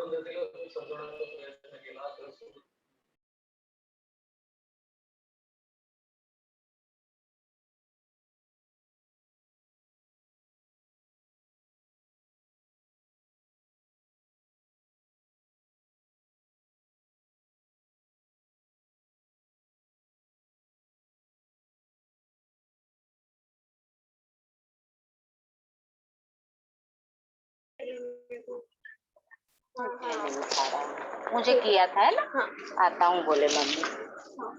काढून देतील समजवण्याचा प्रयत्न केला तर मुझे किया था है ना। हाँ। आता हूँ बोले मम्मी। हाँ।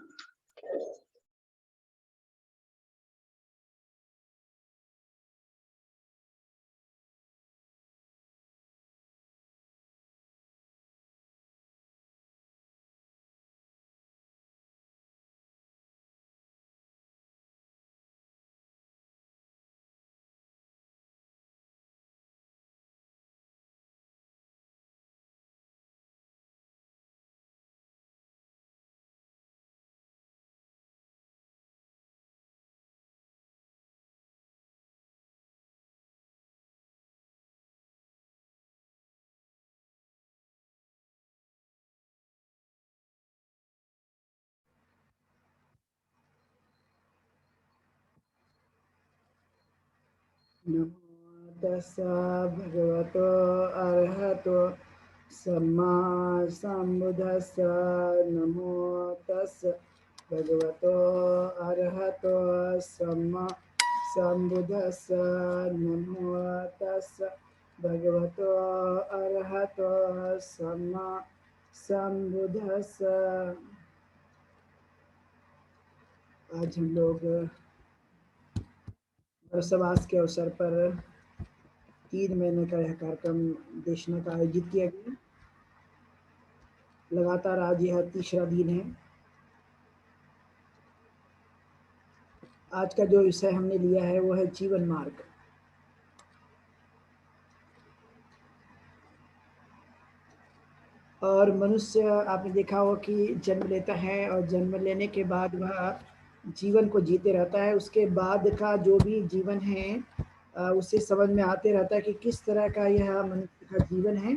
नमो तस्सा भगवतो अरहतो सम्मा सम्बुद्धस्सा। नमो तस्सा भगवतो अरहतो सम्मा सम्बुद्धस्सा। नमो तस्सा भगवतो अरहतो सम्मा सम्बुद्धस्सा। आज हम लोग वर्षवास के अवसर पर 3 महीने का यह कार्यक्रम देशना का आयोजित किया गया। लगातार आज यह 3रा दिन है। आज का जो विषय हमने लिया है वो है जीवन मार्ग। और मनुष्य आपने देखा हो कि जन्म लेता है और जन्म लेने के बाद वह जीवन को जीते रहता है। उसके बाद का जो भी जीवन है उसे समझ में आते रहता है कि किस तरह का यह मनुष्य का जीवन है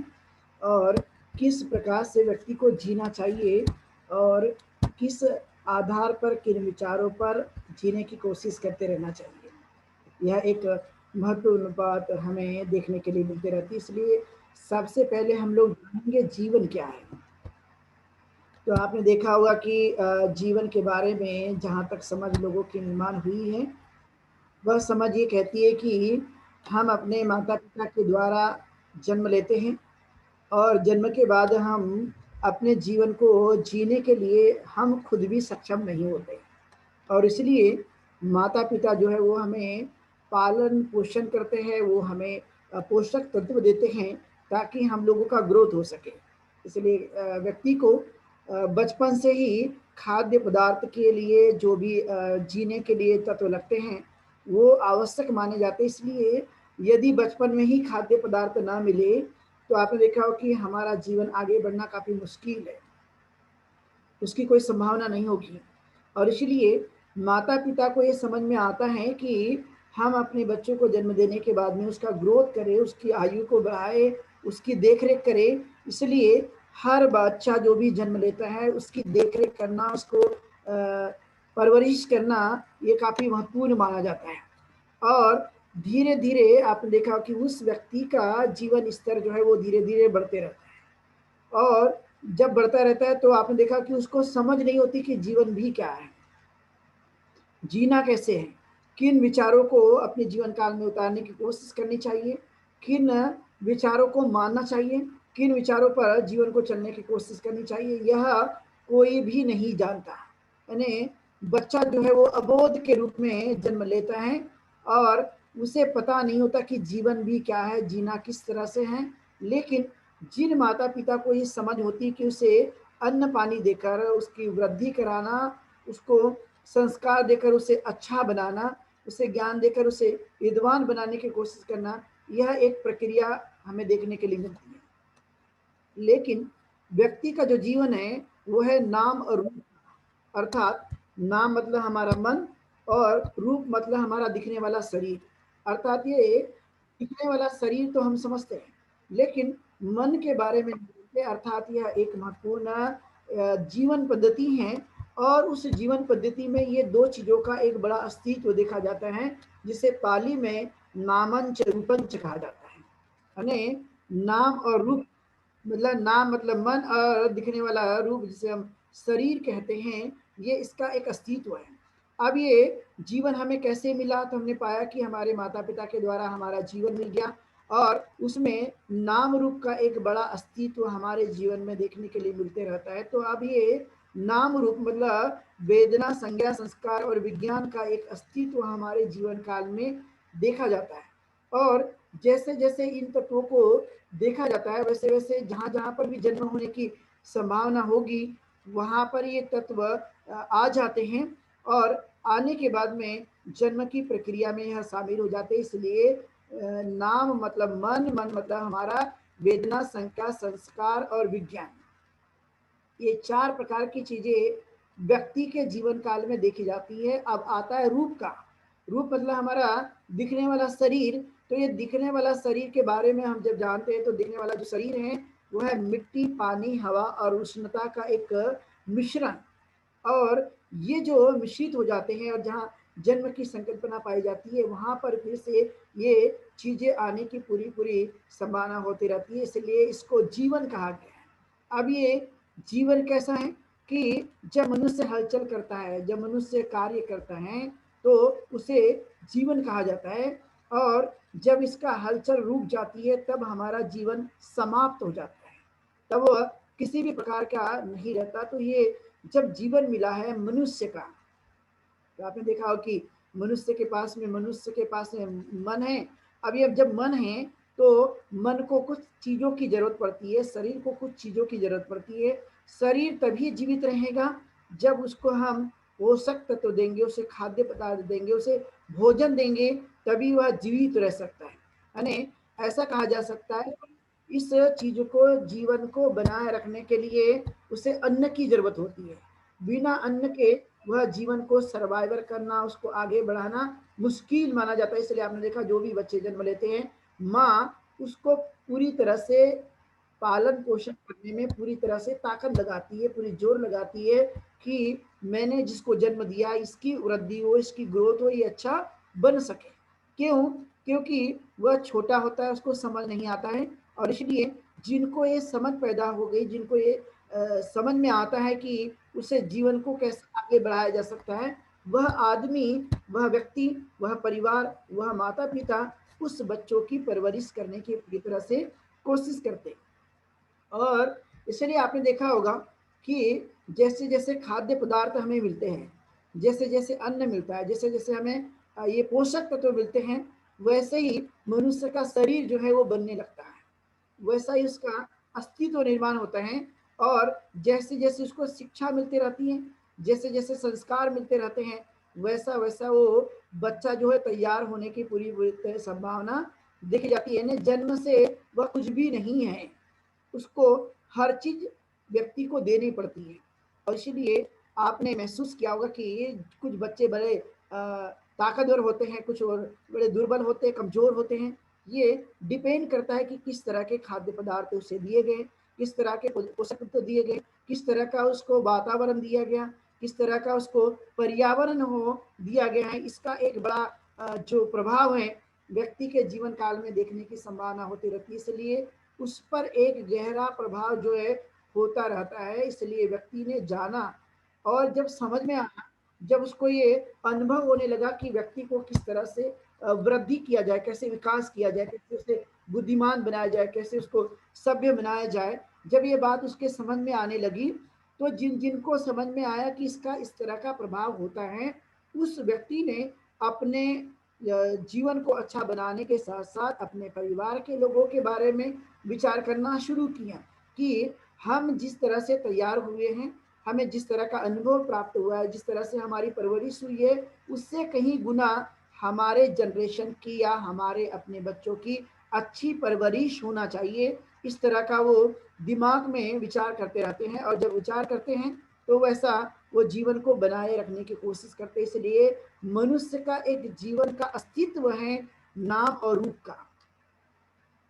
और किस प्रकार से व्यक्ति को जीना चाहिए और किस आधार पर किन विचारों पर जीने की कोशिश करते रहना चाहिए। यह एक महत्वपूर्ण बात हमें देखने के लिए मिलती रहती है। इसलिए सबसे पहले हम लोग जानेंगे जीवन क्या है। तो आपने देखा होगा कि जीवन के बारे में जहाँ तक समझ लोगों की निर्माण हुई है वह समझ ये कहती है कि हम अपने माता पिता के द्वारा जन्म लेते हैं और जन्म के बाद हम अपने जीवन को जीने के लिए हम खुद भी सक्षम नहीं होते और इसलिए माता पिता जो है वो हमें पालन पोषण करते हैं, वो हमें पोषक तत्व देते हैं ताकि हम लोगों का ग्रोथ हो सके। इसलिए व्यक्ति को बचपन से ही खाद्य पदार्थ के लिए जो भी जीने के लिए तत्व लगते हैं वो आवश्यक माने जाते हैं। इसलिए यदि बचपन में ही खाद्य पदार्थ ना मिले तो आपने देखा हो कि हमारा जीवन आगे बढ़ना काफ़ी मुश्किल है, उसकी कोई संभावना नहीं होगी। और इसलिए माता पिता को ये समझ में आता है कि हम अपने बच्चों को जन्म देने के बाद में उसका ग्रोथ करें, उसकी आयु को बढ़ाए, उसकी देखरेख करें। इसलिए हर बच्चा जो भी जन्म लेता है उसकी देखरेख करना, उसको परवरिश करना ये काफ़ी महत्वपूर्ण माना जाता है। और धीरे धीरे आपने देखा कि उस व्यक्ति का जीवन स्तर जो है वो धीरे धीरे बढ़ते रहता है और जब बढ़ता रहता है तो आपने देखा कि उसको समझ नहीं होती कि जीवन भी क्या है, जीना कैसे है, किन विचारों को अपने जीवन काल में उतारने की कोशिश करनी चाहिए, किन विचारों को मानना चाहिए, किन विचारों पर जीवन को चलने की कोशिश करनी चाहिए, यह कोई भी नहीं जानता। यानी बच्चा जो है वो अबोध के रूप में जन्म लेता है और उसे पता नहीं होता कि जीवन भी क्या है, जीना किस तरह से है। लेकिन जिन माता पिता को ये समझ होती कि उसे अन्न पानी देकर उसकी वृद्धि कराना, उसको संस्कार देकर उसे अच्छा बनाना, उसे ज्ञान देकर उसे विद्वान बनाने की कोशिश करना, यह एक प्रक्रिया हमें देखने के लिए मिलती है। लेकिन व्यक्ति का जो जीवन है वो है नाम और रूप, अर्थात नाम मतलब हमारा मन और रूप मतलब हमारा दिखने वाला शरीर। अर्थात ये दिखने वाला शरीर तो हम समझते हैं लेकिन मन के बारे में नहीं है, अर्थात यह एक महत्वपूर्ण जीवन पद्धति है और उस जीवन पद्धति में ये दो चीजों का एक बड़ा अस्तित्व देखा जाता है, जिसे पाली में नामंच रूपंच कहा जाता है। यानी नाम और रूप मतलब नाम मतलब मन और दिखने वाला रूप जिसे हम शरीर कहते हैं, ये इसका एक अस्तित्व है। अब ये जीवन हमें कैसे मिला, तो हमने पाया कि हमारे माता पिता के द्वारा हमारा जीवन मिल गया और उसमें नाम रूप का एक बड़ा अस्तित्व हमारे जीवन में देखने के लिए मिलते रहता है। तो अब ये नाम रूप मतलब वेदना, संज्ञा, संस्कार और विज्ञान का एक अस्तित्व हमारे जीवन काल में देखा जाता है। और जैसे जैसे इन तत्वों को देखा जाता है, वैसे वैसे जहाँ जहाँ पर भी जन्म होने की संभावना होगी वहाँ पर ये तत्व आ जाते हैं और आने के बाद में जन्म की प्रक्रिया में यह शामिल हो जाते हैं। इसलिए नाम मतलब मन, मन मतलब हमारा वेदना, संज्ञा, संस्कार और विज्ञान, ये चार प्रकार की चीजें व्यक्ति के जीवन काल में देखी जाती है। अब आता है रूप का। रूप मतलब हमारा दिखने वाला शरीर। तो ये दिखने वाला शरीर के बारे में हम जब जानते हैं तो दिखने वाला जो शरीर है वो है मिट्टी, पानी, हवा और उष्णता का एक मिश्रण। और ये जो मिश्रित हो जाते हैं और जहाँ जन्म की संकल्पना पाई जाती है वहां पर फिर से ये चीजें आने की पूरी पूरी संभावना होती रहती है, इसलिए इसको जीवन कहा गया है। अब ये जीवन कैसा है कि जब मनुष्य हलचल करता है, जब मनुष्य कार्य करता है तो उसे जीवन कहा जाता है, और जब इसका हलचल रुक जाती है तब हमारा जीवन समाप्त हो जाता है, तब वह किसी भी प्रकार का नहीं रहता। तो ये जब जीवन मिला है मनुष्य का, तो आपने देखा हो कि मनुष्य के पास में मन है। अभी अब जब मन है तो मन को कुछ चीजों की जरूरत पड़ती है, शरीर को कुछ चीजों की जरूरत पड़ती है। शरीर तभी जीवित रहेगा जब उसको हम पोषक तत्व देंगे, उसे खाद्य पदार्थ देंगे, उसे भोजन देंगे, तभी वह जीवित रह सकता है। यानी ऐसा कहा जा सकता है इस चीज को, जीवन को बनाए रखने के लिए उसे अन्न की जरूरत होती है। बिना अन्न के वह जीवन को सर्वाइवर करना, उसको आगे बढ़ाना मुश्किल माना जाता है। इसलिए आपने देखा जो भी बच्चे जन्म लेते हैं, माँ उसको पूरी तरह से पालन पोषण करने में पूरी तरह से ताकत लगाती है, पूरी जोर लगाती है कि मैंने जिसको जन्म दिया इसकी वृद्धि हो, इसकी ग्रोथ हो, ये अच्छा बन सके। क्यों? क्योंकि वह छोटा होता है, उसको समझ नहीं आता है, और इसलिए जिनको ये समझ पैदा हो गई, जिनको ये समझ में आता है कि उसे जीवन को कैसे आगे बढ़ाया जा सकता है, वह आदमी, वह व्यक्ति, वह परिवार, वह माता पिता उस बच्चों की परवरिश करने की पूरी तरह से कोशिश करते हैं। और इसलिए आपने देखा होगा कि जैसे जैसे खाद्य पदार्थ हमें मिलते हैं, जैसे जैसे अन्न मिलता है, जैसे जैसे हमें ये पोषक तत्व मिलते हैं, वैसे ही मनुष्य का शरीर जो है वो बनने लगता है, वैसा ही उसका अस्तित्व निर्माण होता है। और जैसे जैसे उसको शिक्षा मिलती रहती है, जैसे जैसे संस्कार मिलते रहते हैं, वैसा वैसा वो बच्चा जो है तैयार होने की पूरी संभावना देखी जाती है। जन्म से वह कुछ भी नहीं है, उसको हर चीज व्यक्ति को देनी पड़ती है। और इसीलिए आपने महसूस किया होगा कि कुछ बच्चे बड़े ताकतवर होते हैं, कुछ और बड़े दुर्बल होते हैं, कमजोर होते हैं। ये डिपेंड करता है कि किस तरह के खाद्य पदार्थ उसे दिए गए, किस तरह के पोषक तत्व दिए गए, किस तरह का उसको वातावरण दिया गया, किस तरह का उसको पर्यावरण हो दिया गया है। इसका एक बड़ा जो प्रभाव है व्यक्ति के जीवन काल में देखने की संभावना होती रहती है, इसलिए उस पर एक गहरा प्रभाव जो है होता रहता है। इसलिए व्यक्ति ने जाना और जब समझ में आया, जब उसको ये अनुभव होने लगा कि व्यक्ति को किस तरह से वृद्धि किया जाए, कैसे विकास किया जाए, कैसे उसे बुद्धिमान बनाया जाए, कैसे उसको सभ्य बनाया जाए, जब ये बात उसके समझ में आने लगी तो जिनको समझ में आया कि इसका इस तरह का प्रभाव होता है, उस व्यक्ति ने अपने जीवन को अच्छा बनाने के साथ साथ अपने परिवार के लोगों के बारे में विचार करना शुरू किया कि हम जिस तरह से तैयार हुए हैं, हमें जिस तरह का अनुभव प्राप्त हुआ है, जिस तरह से हमारी परवरिश हुई है, उससे कहीं गुना हमारे जनरेशन की या हमारे अपने बच्चों की अच्छी परवरिश होना चाहिए। इस तरह का वो दिमाग में विचार करते रहते हैं, और जब विचार करते हैं तो वैसा वो जीवन को बनाए रखने की कोशिश करते हैं। इसलिए मनुष्य का एक जीवन का अस्तित्व है नाम और रूप का,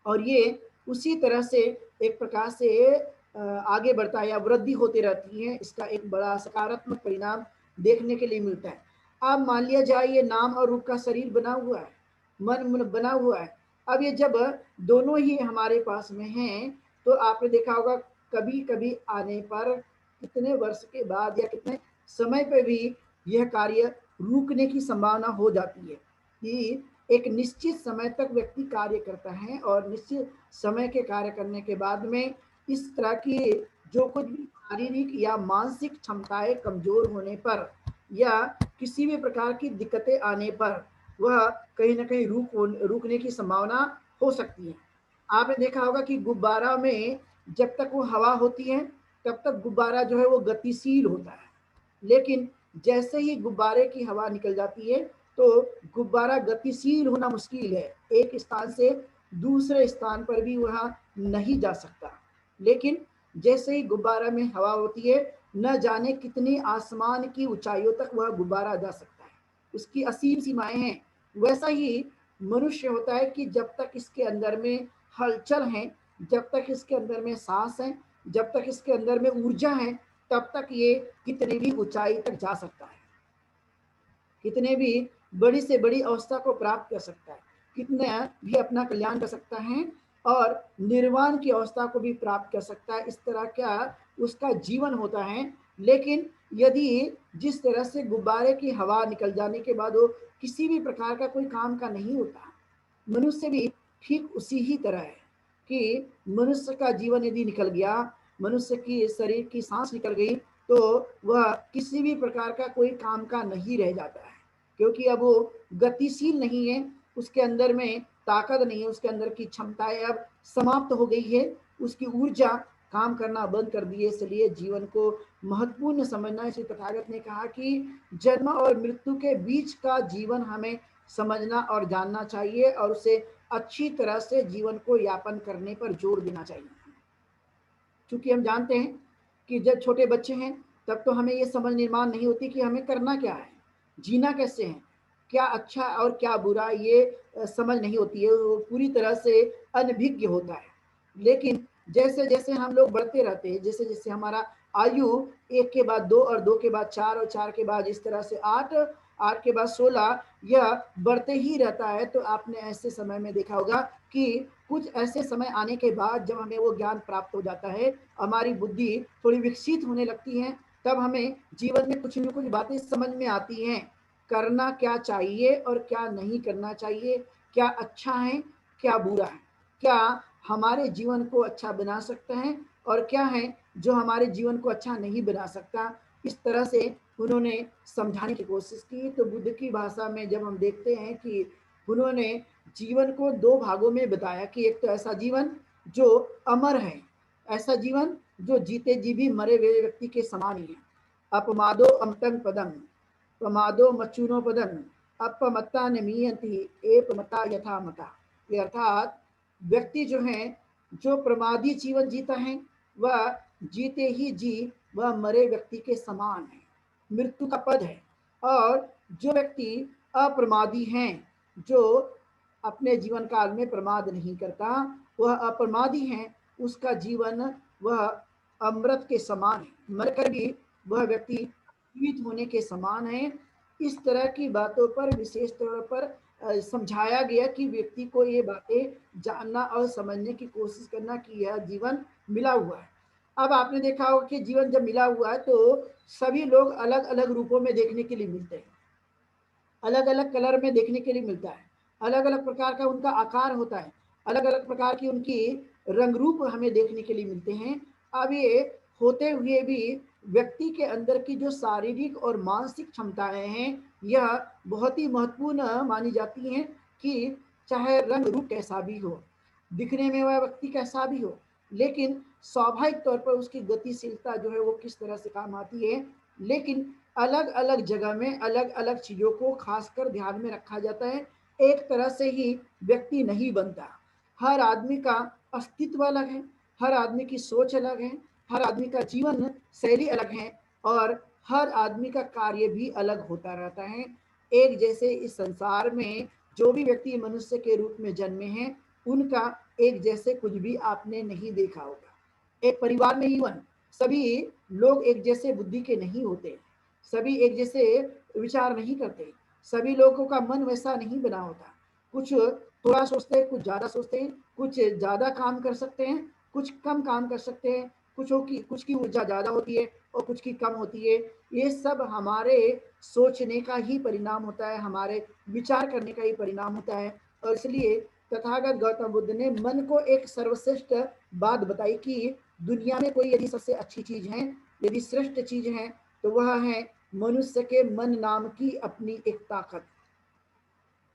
और ये उसी तरह से एक प्रकार से आगे बढ़ता है या वृद्धि होती रहती है, इसका एक बड़ा सकारात्मक परिणाम देखने के लिए मिलता है। अब मान लिया जाए ये नाम और रूप का शरीर बना हुआ है, मन बना हुआ है। अब ये जब दोनों ही हमारे पास में हैं, तो आपने देखा होगा कभी कभी आने पर कितने वर्ष के बाद या कितने समय पे भी यह कार्य रुकने की संभावना हो जाती है कि एक निश्चित समय तक व्यक्ति कार्य करता है और निश्चित समय के कार्य करने के बाद में इस तरह की जो कुछ भी शारीरिक या मानसिक क्षमताएं कमजोर होने पर या किसी भी प्रकार की दिक्कतें आने पर वह कहीं ना कहीं रुकने की संभावना हो सकती है। आपने देखा होगा कि गुब्बारा में जब तक वो हवा होती है तब तक गुब्बारा जो है वो गतिशील होता है, लेकिन जैसे ही गुब्बारे की हवा निकल जाती है तो गुब्बारा गतिशील होना मुश्किल है, एक स्थान से दूसरे स्थान पर भी वह नहीं जा सकता। लेकिन जैसे ही गुब्बारा में हवा होती है, न जाने कितनी आसमान की ऊंचाइयों तक वह गुब्बारा जा सकता है, उसकी असीम सीमाएं हैं। वैसा ही मनुष्य होता है कि जब तक इसके अंदर में हलचल है, जब तक इसके अंदर में सांस है, जब तक इसके अंदर में ऊर्जा है, तब तक ये कितनी भी ऊंचाई तक जा सकता है, कितने भी बड़ी से बड़ी अवस्था को प्राप्त कर सकता है, कितना भी अपना कल्याण कर सकता है और निर्वाण की अवस्था को भी प्राप्त कर सकता है। इस तरह का उसका जीवन होता है। लेकिन यदि जिस तरह से गुब्बारे की हवा निकल जाने के बाद वो किसी भी प्रकार का कोई काम का नहीं होता, मनुष्य भी ठीक उसी ही तरह है कि मनुष्य का जीवन यदि निकल गया, मनुष्य की शरीर की सांस निकल गई, तो वह किसी भी प्रकार का कोई काम का नहीं रह जाता है, क्योंकि अब वो गतिशील नहीं है, उसके अंदर में ताकत नहीं है, उसके अंदर की क्षमताएं अब समाप्त हो गई है, उसकी ऊर्जा काम करना बंद कर दी है। इसलिए जीवन को महत्वपूर्ण समझना, श्री तथागत ने कहा कि जन्म और मृत्यु के बीच का जीवन हमें समझना और जानना चाहिए और उसे अच्छी तरह से जीवन को यापन करने पर जोर देना चाहिए। क्योंकि हम जानते हैं कि जब छोटे बच्चे हैं तब तो हमें ये समझ निर्माण नहीं होती कि हमें करना क्या है, जीना कैसे है, क्या अच्छा और क्या बुरा ये समझ नहीं होती है, वो पूरी तरह से अनभिज्ञ होता है। लेकिन जैसे जैसे हम लोग बढ़ते रहते हैं, जैसे जैसे हमारा आयु एक के बाद दो और दो के बाद चार और चार के बाद इस तरह से आठ, आठ के बाद 16, यह बढ़ते ही रहता है। तो आपने ऐसे समय में देखा होगा कि कुछ ऐसे समय आने के बाद जब हमें वो ज्ञान प्राप्त हो जाता है, हमारी बुद्धि थोड़ी विकसित होने लगती है, तब हमें जीवन में कुछ न कुछ बातें समझ में आती हैं, करना क्या चाहिए और क्या नहीं करना चाहिए, क्या अच्छा है क्या बुरा है, क्या हमारे जीवन को अच्छा बना सकते हैं और क्या है जो हमारे जीवन को अच्छा नहीं बना सकता। इस तरह से उन्होंने समझाने की कोशिश की। तो बुद्ध की भाषा में जब हम देखते हैं कि उन्होंने जीवन को दो भागों में बताया कि एक तो ऐसा जीवन जो अमर है, ऐसा जीवन जो जीते जी भी मरे हुए व्यक्ति के समान ही है। अपमादो अमतं पदम प्रमादो मच्चुनो पदम अपमत्ता निमीयंति एपमता यथा मता। ये अर्थात व्यक्ति जो है, जो प्रमादी जीवन जीता है, वह जीते ही जी वह मरे व्यक्ति के समान है, मृत्यु का पद है। और जो व्यक्ति अप्रमादी हैं, जो अपने जीवन काल में प्रमाद नहीं करता, वह अप्रमादी है, उसका जीवन वह अमृत के समान है, मरकर भी वह व्यक्ति जीवित होने के समान है। इस तरह की बातों पर विशेष तौर पर समझाया गया कि व्यक्ति को ये बातें जानना और समझने की कोशिश करना कि यह जीवन मिला हुआ है। अब आपने देखा होगा कि जीवन जब मिला हुआ है तो सभी लोग अलग अलग रूपों में देखने के लिए मिलते हैं, अलग अलग कलर में देखने के लिए मिलता है, अलग अलग प्रकार का उनका आकार होता है, अलग अलग प्रकार की उनकी रंग रूप हमें देखने के लिए मिलते हैं। अब ये होते हुए भी व्यक्ति के अंदर की जो शारीरिक और मानसिक क्षमताएं हैं, यह बहुत ही महत्वपूर्ण मानी जाती हैं कि चाहे रंग रूप कैसा भी हो, दिखने में वह व्यक्ति कैसा भी हो, लेकिन स्वाभाविक तौर पर उसकी गतिशीलता जो है वो किस तरह से काम आती है। लेकिन अलग अलग जगह में अलग अलग चीज़ों को खासकर ध्यान में रखा जाता है। एक तरह से ही व्यक्ति नहीं बनता, हर आदमी का अस्तित्व अलग है, हर आदमी की सोच अलग है, हर आदमी का जीवन शैली अलग है और हर आदमी का कार्य भी अलग होता रहता है। एक जैसे इस संसार में जो भी व्यक्ति मनुष्य के रूप में जन्मे हैं, उनका एक जैसे कुछ भी आपने नहीं देखा होगा। एक परिवार में इवन सभी लोग एक जैसे बुद्धि के नहीं होते, सभी एक जैसे विचार नहीं करते, सभी लोगों का मन वैसा नहीं बना होता। कुछ थोड़ा सोचते हैं, कुछ ज़्यादा सोचते हैं, कुछ ज़्यादा काम कर सकते हैं, कुछ कम काम कर सकते हैं, कुछ की ऊर्जा ज़्यादा होती है और कुछ की कम होती है। ये सब हमारे सोचने का ही परिणाम होता है, हमारे विचार करने का ही परिणाम होता है। और इसलिए तथागत गौतम बुद्ध ने मन को एक सर्वश्रेष्ठ बात बताई कि दुनिया में कोई यदि सबसे अच्छी चीज है, यदि श्रेष्ठ चीज है, तो वह है मनुष्य के मन नाम की अपनी एक ताकत,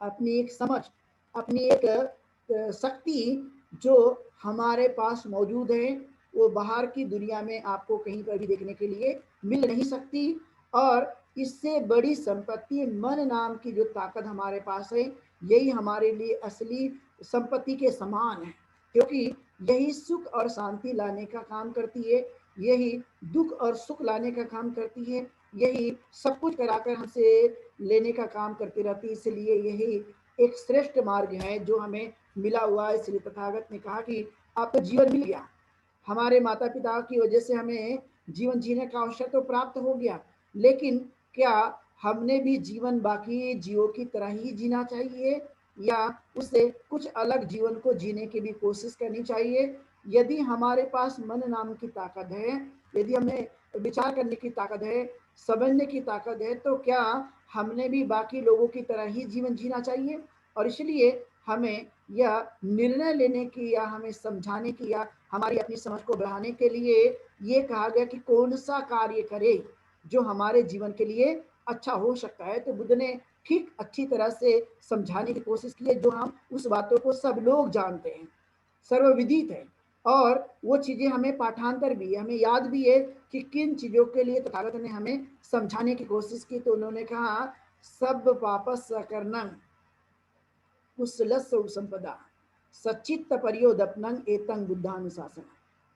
अपनी एक समझ, अपनी एक शक्ति जो हमारे पास मौजूद है। वो बाहर की दुनिया में आपको कहीं पर भी देखने के लिए मिल नहीं सकती। और इससे बड़ी संपत्ति मन नाम की जो ताकत हमारे पास है, यही हमारे लिए असली संपत्ति के समान है, क्योंकि यही सुख और शांति लाने का काम करती है, यही दुख और सुख लाने का काम करती है, यही सब कुछ कराकर हमसे लेने का काम करती रहती है। इसलिए यही एक श्रेष्ठ मार्ग है जो हमें मिला हुआ है। इसलिए तथागत ने कहा कि आपको जीवन मिल गया, हमारे माता पिता की वजह से हमें जीवन जीने का अवसर तो प्राप्त हो गया, लेकिन क्या हमने भी जीवन बाकी जीवों की तरह ही जीना चाहिए या उससे कुछ अलग जीवन को जीने की भी कोशिश करनी चाहिए? यदि हमारे पास मन नाम की ताकत है, यदि हमें विचार करने की ताकत है, समझने की ताकत है, तो क्या हमने भी बाकी लोगों की तरह ही जीवन जीना चाहिए? और इसलिए हमें यह निर्णय लेने की या हमें समझाने की या हमारी अपनी समझ को बढ़ाने के लिए ये कहा गया कि कौन सा कार्य करे जो हमारे जीवन के लिए अच्छा हो सकता है। तो बुद्ध ने ठीक अच्छी तरह से समझाने की कोशिश की है, जो हम उस बातों को सब लोग जानते हैं, सर्वविदित है, और वो चीजें हमें पाठांतर भी है, हमें याद भी है कि किन चीजों के लिए तथागत ने हमें समझाने की कोशिश की। तो उन्होंने कहा सब वापस करना कुशलस्य संपदा सचित्त परियोदपनं एतं बुद्धानुशासन,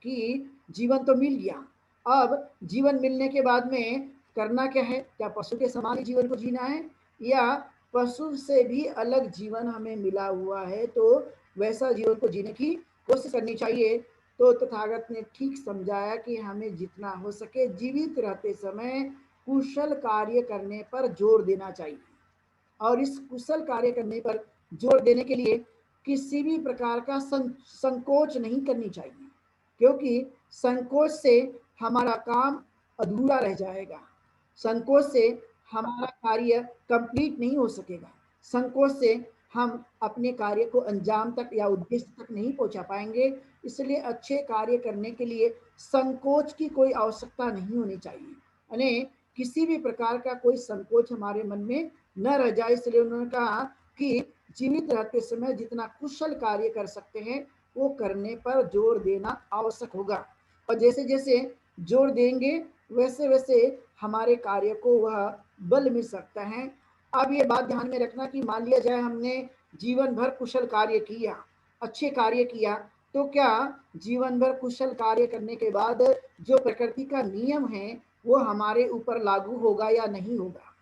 कि जीवन तो मिल गया, अब जीवन मिलने के बाद में करना क्या है? क्या पशु के समान जीवन को जीना है या पशु से भी अलग जीवन हमें मिला हुआ है, तो वैसा जीवन को जीने की कोशिश करनी चाहिए। तो तथागत ने ठीक समझाया कि हमें जितना हो सके जीवित रहते समय कुशल कार्य करने पर जोर देना चाहिए, और इस कुशल कार्य करने पर जोर देने के लिए किसी भी प्रकार का संकोच नहीं करनी चाहिए, क्योंकि संकोच से हमारा काम अधूरा रह जाएगा, संकोच से हमारा कार्य कंप्लीट नहीं हो सकेगा, संकोच से हम अपने कार्य को अंजाम तक या उद्देश्य तक नहीं पहुंचा पाएंगे। इसलिए अच्छे कार्य करने के लिए संकोच की कोई आवश्यकता नहीं होनी चाहिए, यानी किसी भी प्रकार का कोई संकोच हमारे मन में न रह जाए। इसलिए उन्होंने कहा कि जीवित रहते समय जितना कुशल कार्य कर सकते हैं वो करने पर जोर देना आवश्यक होगा, और जैसे जैसे जोर देंगे वैसे वैसे हमारे कार्य को वह बल मिल सकता है। अब ये बात ध्यान में रखना कि मान लिया जाए हमने जीवन भर कुशल कार्य किया, अच्छे कार्य किया, तो क्या जीवन भर कुशल कार्य करने के बाद जो प्रकृति का नियम है वो हमारे ऊपर लागू होगा या नहीं होगा,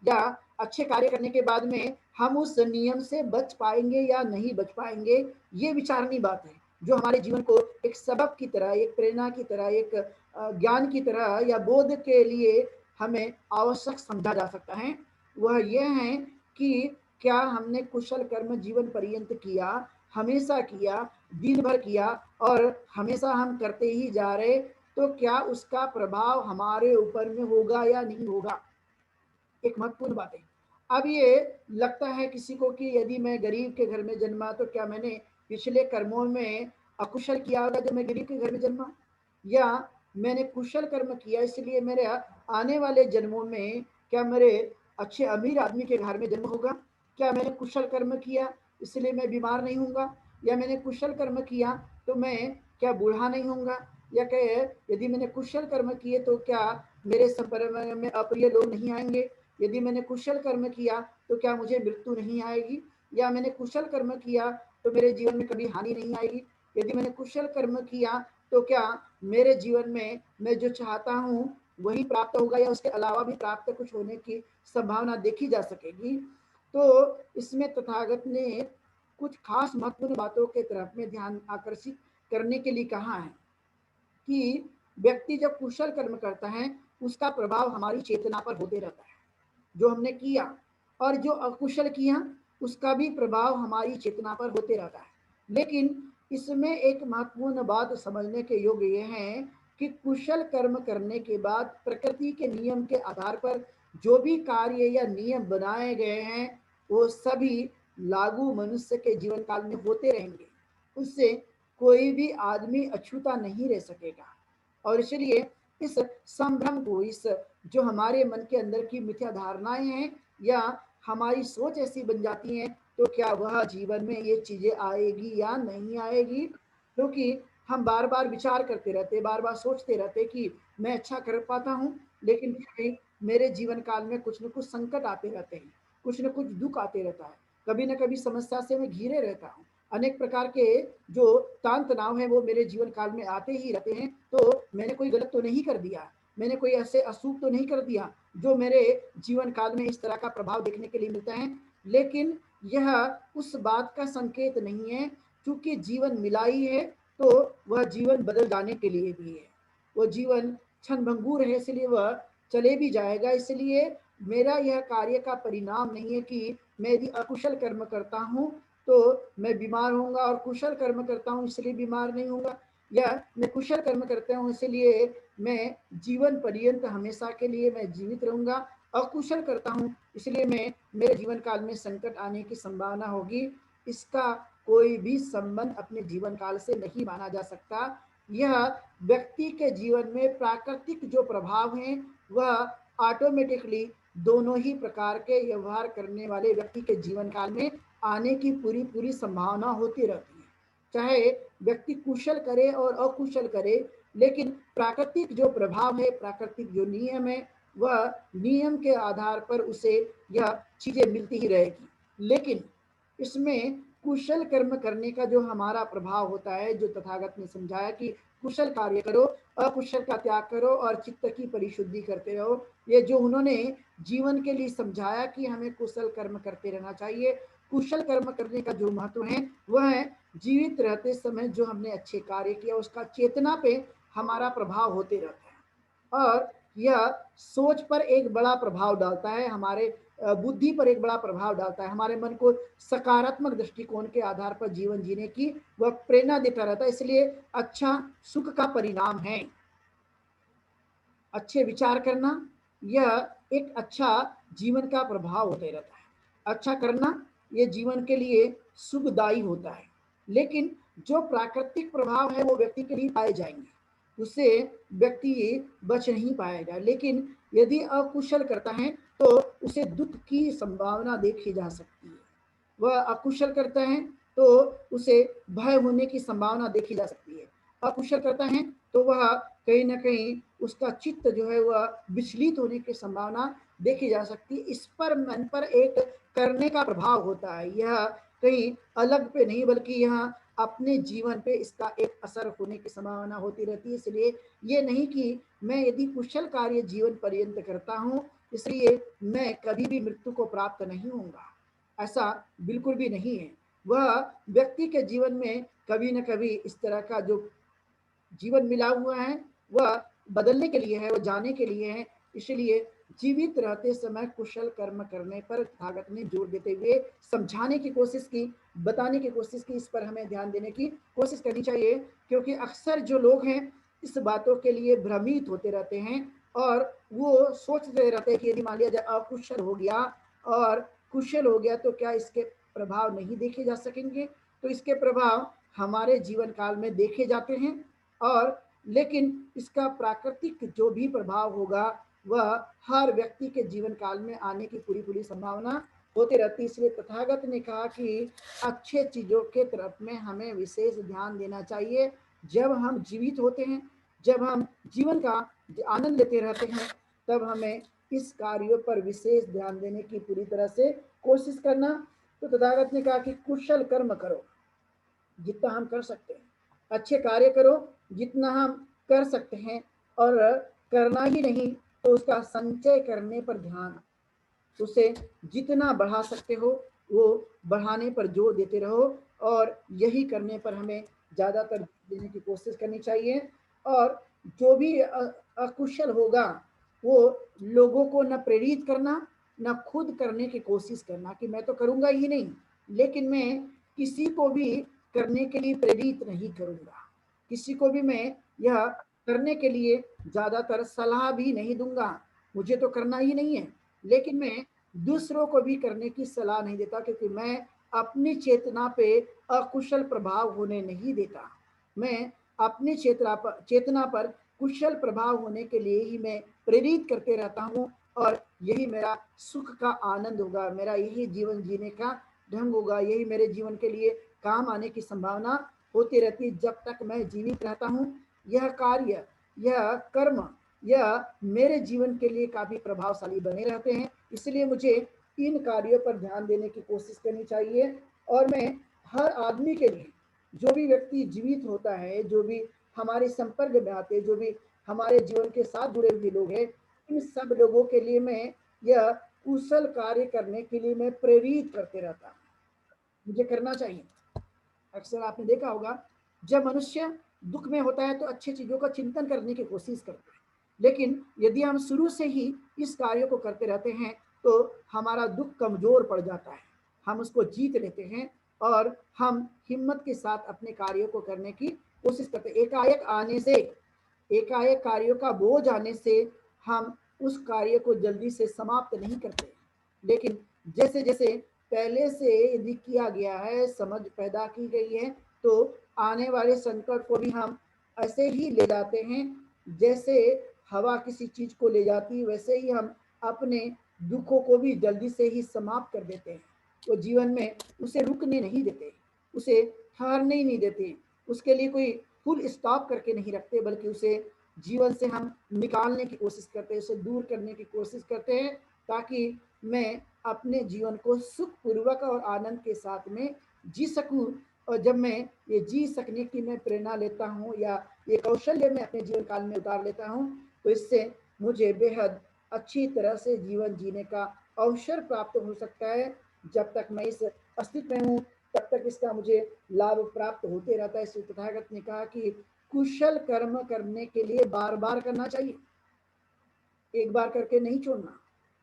या अच्छे कार्य करने के बाद में हम उस नियम से बच पाएंगे या नहीं बच पाएंगे? ये विचारनी बात है, जो हमारे जीवन को एक सबक की तरह, एक प्रेरणा की तरह, एक ज्ञान की तरह या बोध के लिए हमें आवश्यक समझा जा सकता है। वह यह है कि क्या हमने कुशल कर्म जीवन पर्यंत किया, हमेशा किया, दिन भर किया और हमेशा हम करते ही जा रहे, तो क्या उसका प्रभाव हमारे ऊपर में होगा या नहीं होगा? एक महत्वपूर्ण बात है। अब ये लगता है किसी को कि यदि मैं गरीब के घर में जन्मा तो क्या मैंने पिछले कर्मों में अकुशल किया होगा जब मैं गरीब के घर में जन्मा, या मैंने कुशल कर्म किया इसलिए मेरे आने वाले जन्मों में क्या मेरे अच्छे अमीर आदमी के घर में जन्म होगा? क्या मैंने कुशल कर्म किया इसलिए मैं बीमार नहीं होऊंगा, या मैंने कुशल कर्म किया तो मैं क्या बूढ़ा नहीं होऊंगा, या क्या यदि मैंने कुशल कर्म किए तो क्या मेरे संपर्क में अप्रिय लोग नहीं आएंगे, यदि मैंने कुशल कर्म किया तो क्या मुझे मृत्यु नहीं आएगी, या मैंने कुशल कर्म किया तो मेरे जीवन में कभी हानि नहीं आएगी, यदि मैंने कुशल कर्म किया तो क्या मेरे जीवन में मैं जो चाहता हूँ वही प्राप्त होगा या उसके अलावा भी प्राप्त कुछ होने की संभावना देखी जा सकेगी? तो इसमें तथागत ने कुछ खास महत्वपूर्ण बातों के तरफ में ध्यान आकर्षित करने के लिए कहा है। कि व्यक्ति जब कुशल कर्म करता है उसका प्रभाव हमारी चेतना पर होते रहता है, जो हमने किया, और जो अकुशल किया उसका भी प्रभाव हमारी चेतना पर होते रहता है। लेकिन इसमें एक महत्वपूर्ण बात समझने के योग्य ये है कि कुशल कर्म करने के बाद प्रकृति के नियम के आधार पर जो भी कार्य या नियम बनाए गए हैं वो सभी लागू मनुष्य के जीवन काल में होते रहेंगे, उससे कोई भी आदमी अछूता नहीं रह सकेगा। और इसलिए इस संभ्रम को, इस जो हमारे मन के अंदर की मिथ्या धारणाएं हैं या हमारी सोच ऐसी बन जाती है तो क्या वह जीवन में ये चीजें आएगी या नहीं आएगी, क्योंकि हम बार बार विचार करते रहते, बार बार सोचते रहते कि मैं अच्छा कर पाता हूँ, लेकिन फिर भी मेरे जीवन काल में कुछ न कुछ संकट आते रहते हैं, कुछ न कुछ दुख आते रहता है, कभी न कभी समस्या से मैं घिरे रहता हूँ, अनेक प्रकार के जो तान तनाव है वो मेरे जीवन काल में आते ही रहते हैं। तो मैंने कोई गलत तो नहीं कर दिया, मैंने कोई ऐसे अशुभ तो नहीं कर दिया जो मेरे जीवन काल में इस तरह का प्रभाव देखने के लिए मिलता है। लेकिन यह उस बात का संकेत नहीं है, क्योंकि जीवन मिला ही है तो वह जीवन बदल जाने के लिए भी है, वो जीवन क्षणभंगुर है इसलिए वह चले भी जाएगा। इसलिए मेरा यह कार्य का परिणाम नहीं है कि मैं यदि अकुशल कर्म करता हूँ तो मैं बीमार होऊंगा और कुशल कर्म करता हूँ इसलिए बीमार नहीं होऊंगा, या मैं कुशल कर्म करता हूँ इसलिए मैं जीवन पर्यंत हमेशा के लिए मैं जीवित रहूंगा, अकुशल करता हूँ इसलिए मैं मेरे जीवन काल में संकट आने की संभावना होगी। इसका कोई भी संबंध अपने जीवन काल से नहीं माना जा सकता। यह व्यक्ति के जीवन में प्राकृतिक जो प्रभाव हैं वह ऑटोमेटिकली दोनों ही प्रकार के व्यवहार करने वाले व्यक्ति के जीवन काल में आने की पूरी पूरी संभावना होती रहती है, चाहे व्यक्ति कुशल करे और अकुशल करे, लेकिन प्राकृतिक जो प्रभाव है, प्राकृतिक जो नियम है, वह नियम के आधार पर उसे यह चीजें मिलती ही रहेगी। लेकिन इसमें कुशल कर्म करने का जो हमारा प्रभाव होता है, जो तथागत ने समझाया कि कुशल कार्य करो, अकुशल का त्याग करो और चित्त की परिशुद्धि करते रहो, ये जो उन्होंने जीवन के लिए समझाया कि हमें कुशल कर्म करते रहना चाहिए। कुशल कर्म करने का जो महत्व है वह है जीवित रहते समय जो हमने अच्छे कार्य किया उसका चेतना पे हमारा प्रभाव होते रहता है, और यह सोच पर एक बड़ा प्रभाव डालता है, हमारे बुद्धि पर एक बड़ा प्रभाव डालता है, हमारे मन को सकारात्मक दृष्टिकोण के आधार पर जीवन जीने की वह प्रेरणा देता रहता है। इसलिए अच्छा सुख का परिणाम है अच्छे विचार करना, यह एक अच्छा जीवन का प्रभाव होते रहता है। अच्छा करना ये जीवन के लिए सुखदायी होता है, लेकिन जो प्राकृतिक प्रभाव है वो व्यक्ति के लिए पाए जाएंगे, उससे व्यक्ति बच नहीं पाएगा। लेकिन यदि अकुशल करता है तो उसे दुख की संभावना देखी जा सकती है, वह अकुशल करता है तो उसे भय होने की संभावना देखी जा सकती है, अकुशल करता है तो वह कहीं ना कहीं उसका चित्त जो है वह विचलित होने की संभावना देखी जा सकती है। इस पर मन पर एक करने का प्रभाव होता है, यह कहीं अलग पे नहीं बल्कि यहाँ अपने जीवन पे इसका एक असर होने की संभावना होती रहती है। इसलिए ये नहीं कि मैं यदि कुशल कार्य जीवन पर्यंत करता हूँ इसलिए मैं कभी भी मृत्यु को प्राप्त नहीं होऊंगा, ऐसा बिल्कुल भी नहीं है। वह व्यक्ति के जीवन में कभी न कभी इस तरह का जो जीवन मिला हुआ है वह बदलने के लिए है, वह जाने के लिए है। इसलिए जीवित रहते समय कुशल कर्म करने पर तथागत ने जोर देते हुए समझाने की कोशिश की, बताने की कोशिश की, इस पर हमें ध्यान देने की कोशिश करनी चाहिए, क्योंकि अक्सर जो लोग हैं इस बातों के लिए भ्रमित होते रहते हैं और वो सोचते रहते हैं कि यदि मान लिया जाए अकुशल हो गया और कुशल हो गया तो क्या इसके प्रभाव नहीं देखे जा सकेंगे, तो इसके प्रभाव हमारे जीवन काल में देखे जाते हैं, और लेकिन इसका प्राकृतिक जो भी प्रभाव होगा वह हर व्यक्ति के जीवन काल में आने की पूरी पूरी संभावना होती रहती है। इसलिए तथागत ने कहा कि अच्छे चीजों के तरफ में हमें विशेष ध्यान देना चाहिए। जब हम जीवित होते हैं, जब हम जीवन का आनंद लेते रहते हैं, तब हमें इस कार्यों पर विशेष ध्यान देने की पूरी तरह से कोशिश करना। तो तथागत ने कहा कि कुशल कर्म करो जितना हम कर सकते हैं, अच्छे कार्य करो जितना हम कर सकते हैं, और करना ही नहीं तो उसका संचय करने पर ध्यान, उसे जितना बढ़ा सकते हो वो बढ़ाने पर जोर देते रहो, और यही करने पर हमें ज़्यादातर देने की कोशिश करनी चाहिए। और जो भी अकुशल होगा वो लोगों को न प्रेरित करना न खुद करने की कोशिश करना कि मैं तो करूंगा ही नहीं, लेकिन मैं किसी को भी करने के लिए प्रेरित नहीं करूंगा, किसी को भी मैं यह करने के लिए ज्यादातर सलाह भी नहीं दूंगा। मुझे तो करना ही नहीं है, लेकिन मैं दूसरों को भी करने की सलाह नहीं देता, क्योंकि मैं अपनी चेतना पे अकुशल प्रभाव होने नहीं देता। मैं अपनी चेतना पर कुशल प्रभाव होने के लिए ही मैं प्रेरित करते रहता हूँ, और यही मेरा सुख का आनंद होगा, मेरा यही जीवन जीने का ढंग होगा, यही मेरे जीवन के लिए काम आने की संभावना होती रहती है जब तक मैं जीवित रहता हूँ। यह कार्य, यह कर्म, यह मेरे जीवन के लिए काफी प्रभावशाली बने रहते हैं। इसलिए मुझे इन कार्यों पर ध्यान देने की कोशिश करनी चाहिए। और मैं हर आदमी के लिए, जो भी व्यक्ति जीवित होता है, जो भी हमारे संपर्क में आते, जो भी हमारे जीवन के साथ जुड़े हुए लोग हैं, इन सब लोगों के लिए मैं यह कुशल कार्य करने के लिए मैं प्रेरित करते रहता हूँ, मुझे करना चाहिए। अक्सर आपने देखा होगा, जब मनुष्य दुख में होता है तो अच्छी चीजों का चिंतन करने की कोशिश करता है, लेकिन यदि हम शुरू से ही इस कार्य को करते रहते हैं तो हमारा दुख कमजोर पड़ जाता है, हम उसको जीत लेते हैं और हम हिम्मत के साथ अपने कार्यों को करने की कोशिश करते हैं। एकाएक कार्यों का बोझ आने से हम उस कार्य को जल्दी से समाप्त नहीं करते, लेकिन जैसे जैसे पहले से यदि किया गया है, समझ पैदा की गई है, तो आने वाले संकट को भी हम ऐसे ही ले जाते हैं जैसे हवा किसी चीज को ले जाती है, वैसे ही हम अपने दुखों को भी जल्दी से ही समाप्त कर देते हैं। वो जीवन में उसे रुकने नहीं देते, उसे ठहरने ही नहीं देते, उसके लिए कोई फुल स्टॉप करके नहीं रखते, बल्कि उसे जीवन से हम निकालने की कोशिश करते हैं, उसे दूर करने की कोशिश करते हैं, ताकि मैं अपने जीवन को सुखपूर्वक और आनंद के साथ में जी सकूं। और जब मैं ये जी सकने की मैं प्रेरणा लेता हूँ या ये कौशल्य मैं अपने जीवन काल में उतार लेता हूँ, तो इससे मुझे बेहद अच्छी तरह से जीवन जीने का अवसर प्राप्त हो सकता है। जब तक मैं इस अस्तित्व में हूँ तब तक इसका मुझे लाभ प्राप्त होते रहता है। श्री तथागत ने कहा कि कुशल कर्म करने के लिए बार बार करना चाहिए, एक बार करके नहीं छोड़ना,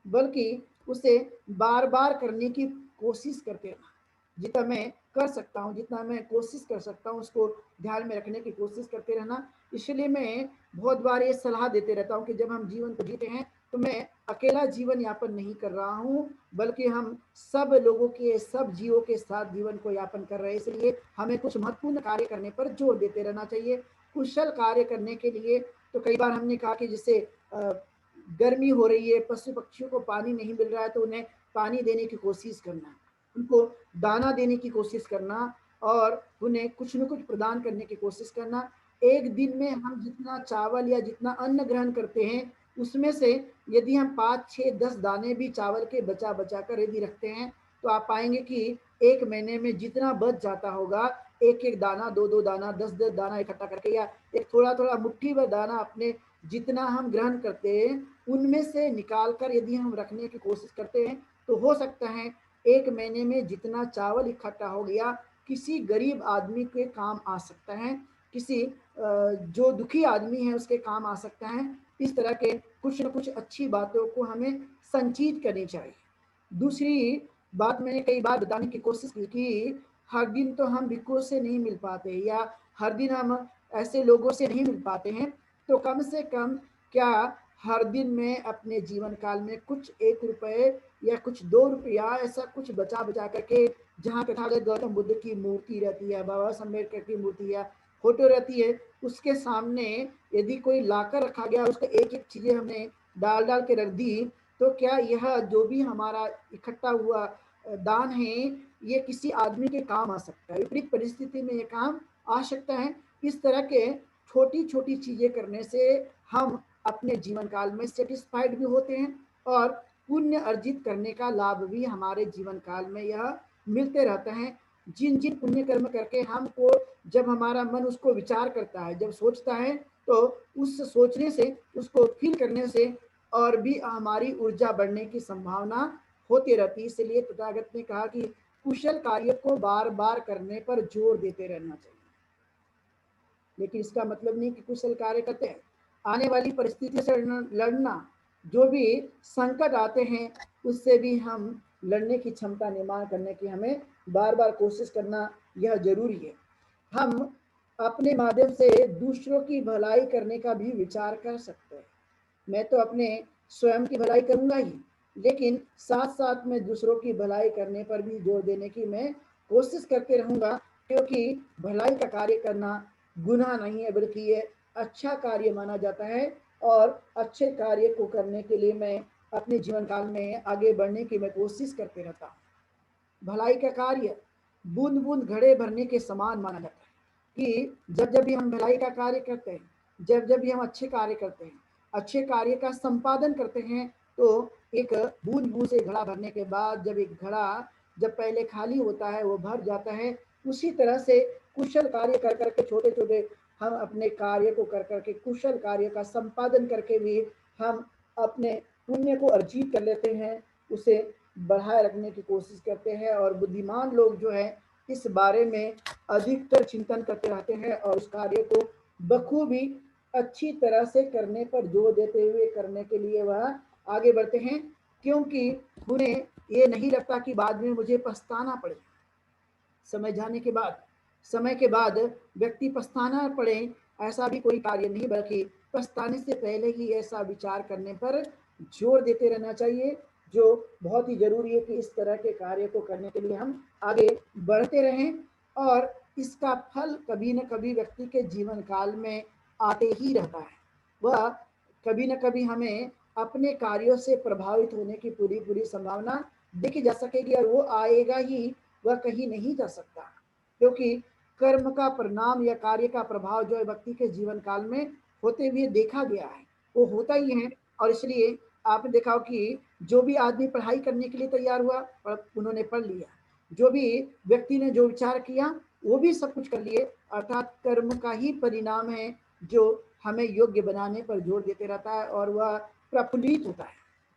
बल्कि उसे बार बार करने की कोशिश करते रहना। जितना मैं कर सकता हूँ, जितना मैं कोशिश कर सकता हूँ, उसको ध्यान में रखने की कोशिश करते रहना। इसलिए मैं बहुत बार ये सलाह देते रहता हूँ कि जब हम जीवन को जीते हैं तो मैं अकेला जीवन यापन नहीं कर रहा हूँ, बल्कि हम सब लोगों के, सब जीवों के साथ जीवन को यापन कर रहे हैं। इसलिए हमें कुछ महत्वपूर्ण कार्य करने पर जोर देते रहना चाहिए। कुशल कार्य करने के लिए तो कई बार हमने कहा कि जैसे गर्मी हो रही है, पशु पक्षियों को पानी नहीं मिल रहा है, तो उन्हें पानी देने की कोशिश करना, उनको दाना देने की कोशिश करना और उन्हें कुछ न कुछ प्रदान करने की कोशिश करना। एक दिन में हम जितना चावल या जितना अन्न ग्रहण करते हैं, उसमें से यदि हम 5, 6, 10 दाने भी चावल के बचा बचा कर यदि रखते हैं, तो आप पाएंगे कि एक महीने में जितना बच जाता होगा, एक एक दाना, दो दो दाना, 10 10 दाना इकट्ठा करके, या एक थोड़ा थोड़ा मुट्ठी भर दाना अपने जितना हम ग्रहण करते हैं उनमें से निकाल कर यदि हम रखने की कोशिश करते हैं, तो हो सकता है एक महीने में जितना चावल इकट्ठा हो गया किसी गरीब आदमी के काम आ सकता है, किसी जो दुखी आदमी है उसके काम आ सकता है। इस तरह के कुछ न कुछ अच्छी बातों को हमें संचित करनी चाहिए। दूसरी बात मैंने कई बार बताने की कोशिश की कि हर दिन तो हम भिक्षुओं से नहीं मिल पाते, या हर दिन हम ऐसे लोगों से नहीं मिल पाते हैं, तो कम से कम क्या हर दिन में अपने जीवन काल में कुछ 1 रुपए या कुछ 2 रुपया ऐसा कुछ बचा बचा करके, जहाँ तथागत गौतम बुद्ध की मूर्ति रहती है, बाबा अम्बेडकर की मूर्ति या फोटो रहती है, उसके सामने यदि कोई लाकर रखा गया, उसको एक एक चीजें हमने डाल डाल के रख दी, तो क्या यह जो भी हमारा इकट्ठा हुआ दान है, ये किसी आदमी के काम आ सकता है, विपरीत परिस्थिति में ये काम आ सकता है। इस तरह के छोटी छोटी चीजें करने से हम अपने जीवन काल में सेटिस्फाइड भी होते हैं और पुण्य अर्जित करने का लाभ भी हमारे जीवन काल में यह मिलते रहता है। जिन जिन पुण्य कर्म करके हमको, जब हमारा मन उसको विचार करता है, जब सोचता है, तो उस सोचने से, उसको फील करने से और भी हमारी ऊर्जा बढ़ने की संभावना होती रहती है। इसलिए तथागत ने कहा कि कुशल कार्य को बार बार करने पर जोर देते रहना चाहिए। लेकिन इसका मतलब नहीं कि कुशल कार्य करते हैं। आने वाली परिस्थितियों से लड़ना, जो भी संकट आते हैं उससे भी हम लड़ने की क्षमता निर्माण करने की हमें बार बार कोशिश करना यह जरूरी है। हम अपने माध्यम से दूसरों की भलाई करने का भी विचार कर सकते हैं। मैं तो अपने स्वयं की भलाई करूंगा ही, लेकिन साथ साथ में दूसरों की भलाई करने पर भी जोर देने की मैं कोशिश करते रहूंगा, क्योंकि भलाई का कार्य करना गुनाह नहीं है, बल्कि ये अच्छा कार्य माना जाता है। और अच्छे कार्य को करने के लिए मैं अपने जीवन काल में आगे बढ़ने की मैं कोशिश करते रहता हूँ। भलाई का कार्य बूंद बूंद घड़े भरने के समान माना जाता है कि जब जब भी हम भलाई का कार्य करते हैं, जब जब भी हम अच्छे कार्य करते हैं, अच्छे कार्य का संपादन करते हैं, तो एक बूंद बूंद से घड़ा भरने के बाद जब एक घड़ा जब पहले खाली होता है वो भर जाता है, उसी तरह से कुशल कार्य कर करके छोटे छोटे हम अपने कार्य को कर करके कुशल कार्य का संपादन करके भी हम अपने पुण्य को अर्जित कर लेते हैं, उसे बढ़ाए रखने की कोशिश करते हैं। और बुद्धिमान लोग जो है इस बारे में अधिकतर चिंतन करते रहते हैं और उस कार्य को बखूबी अच्छी तरह से करने पर जोर देते हुए करने के लिए वह आगे बढ़ते हैं, क्योंकि उन्हें ये नहीं लगता कि बाद में मुझे पछताना पड़े। समय के बाद व्यक्ति पछताना पड़े ऐसा भी कोई कार्य नहीं, बल्कि पछताने से पहले ही ऐसा विचार करने पर जोर देते रहना चाहिए, जो बहुत ही जरूरी है कि इस तरह के कार्य को करने के लिए हम आगे बढ़ते रहें। और इसका फल कभी न कभी व्यक्ति के जीवन काल में आते ही रहता है। वह कभी न कभी हमें अपने कार्यों से प्रभावित होने की पूरी पूरी संभावना देखी जा सकेगी, और वो आएगा ही, वह कहीं नहीं जा सकता, क्योंकि कर्म का परिणाम या कार्य का प्रभाव जो है व्यक्ति के जीवन काल में होते हुए देखा गया है, वो होता ही है। और इसलिए आपने देखा कि जो भी आदमी पढ़ाई करने के लिए तैयार हुआ, उन्होंने पढ़ लिया, जो भी व्यक्ति ने जो विचार किया वो भी सब कुछ कर लिए, अर्थात कर्म का ही परिणाम है जो हमें योग्य बनाने पर जोर देते रहता है। और वह प्रफुल्लित होता है,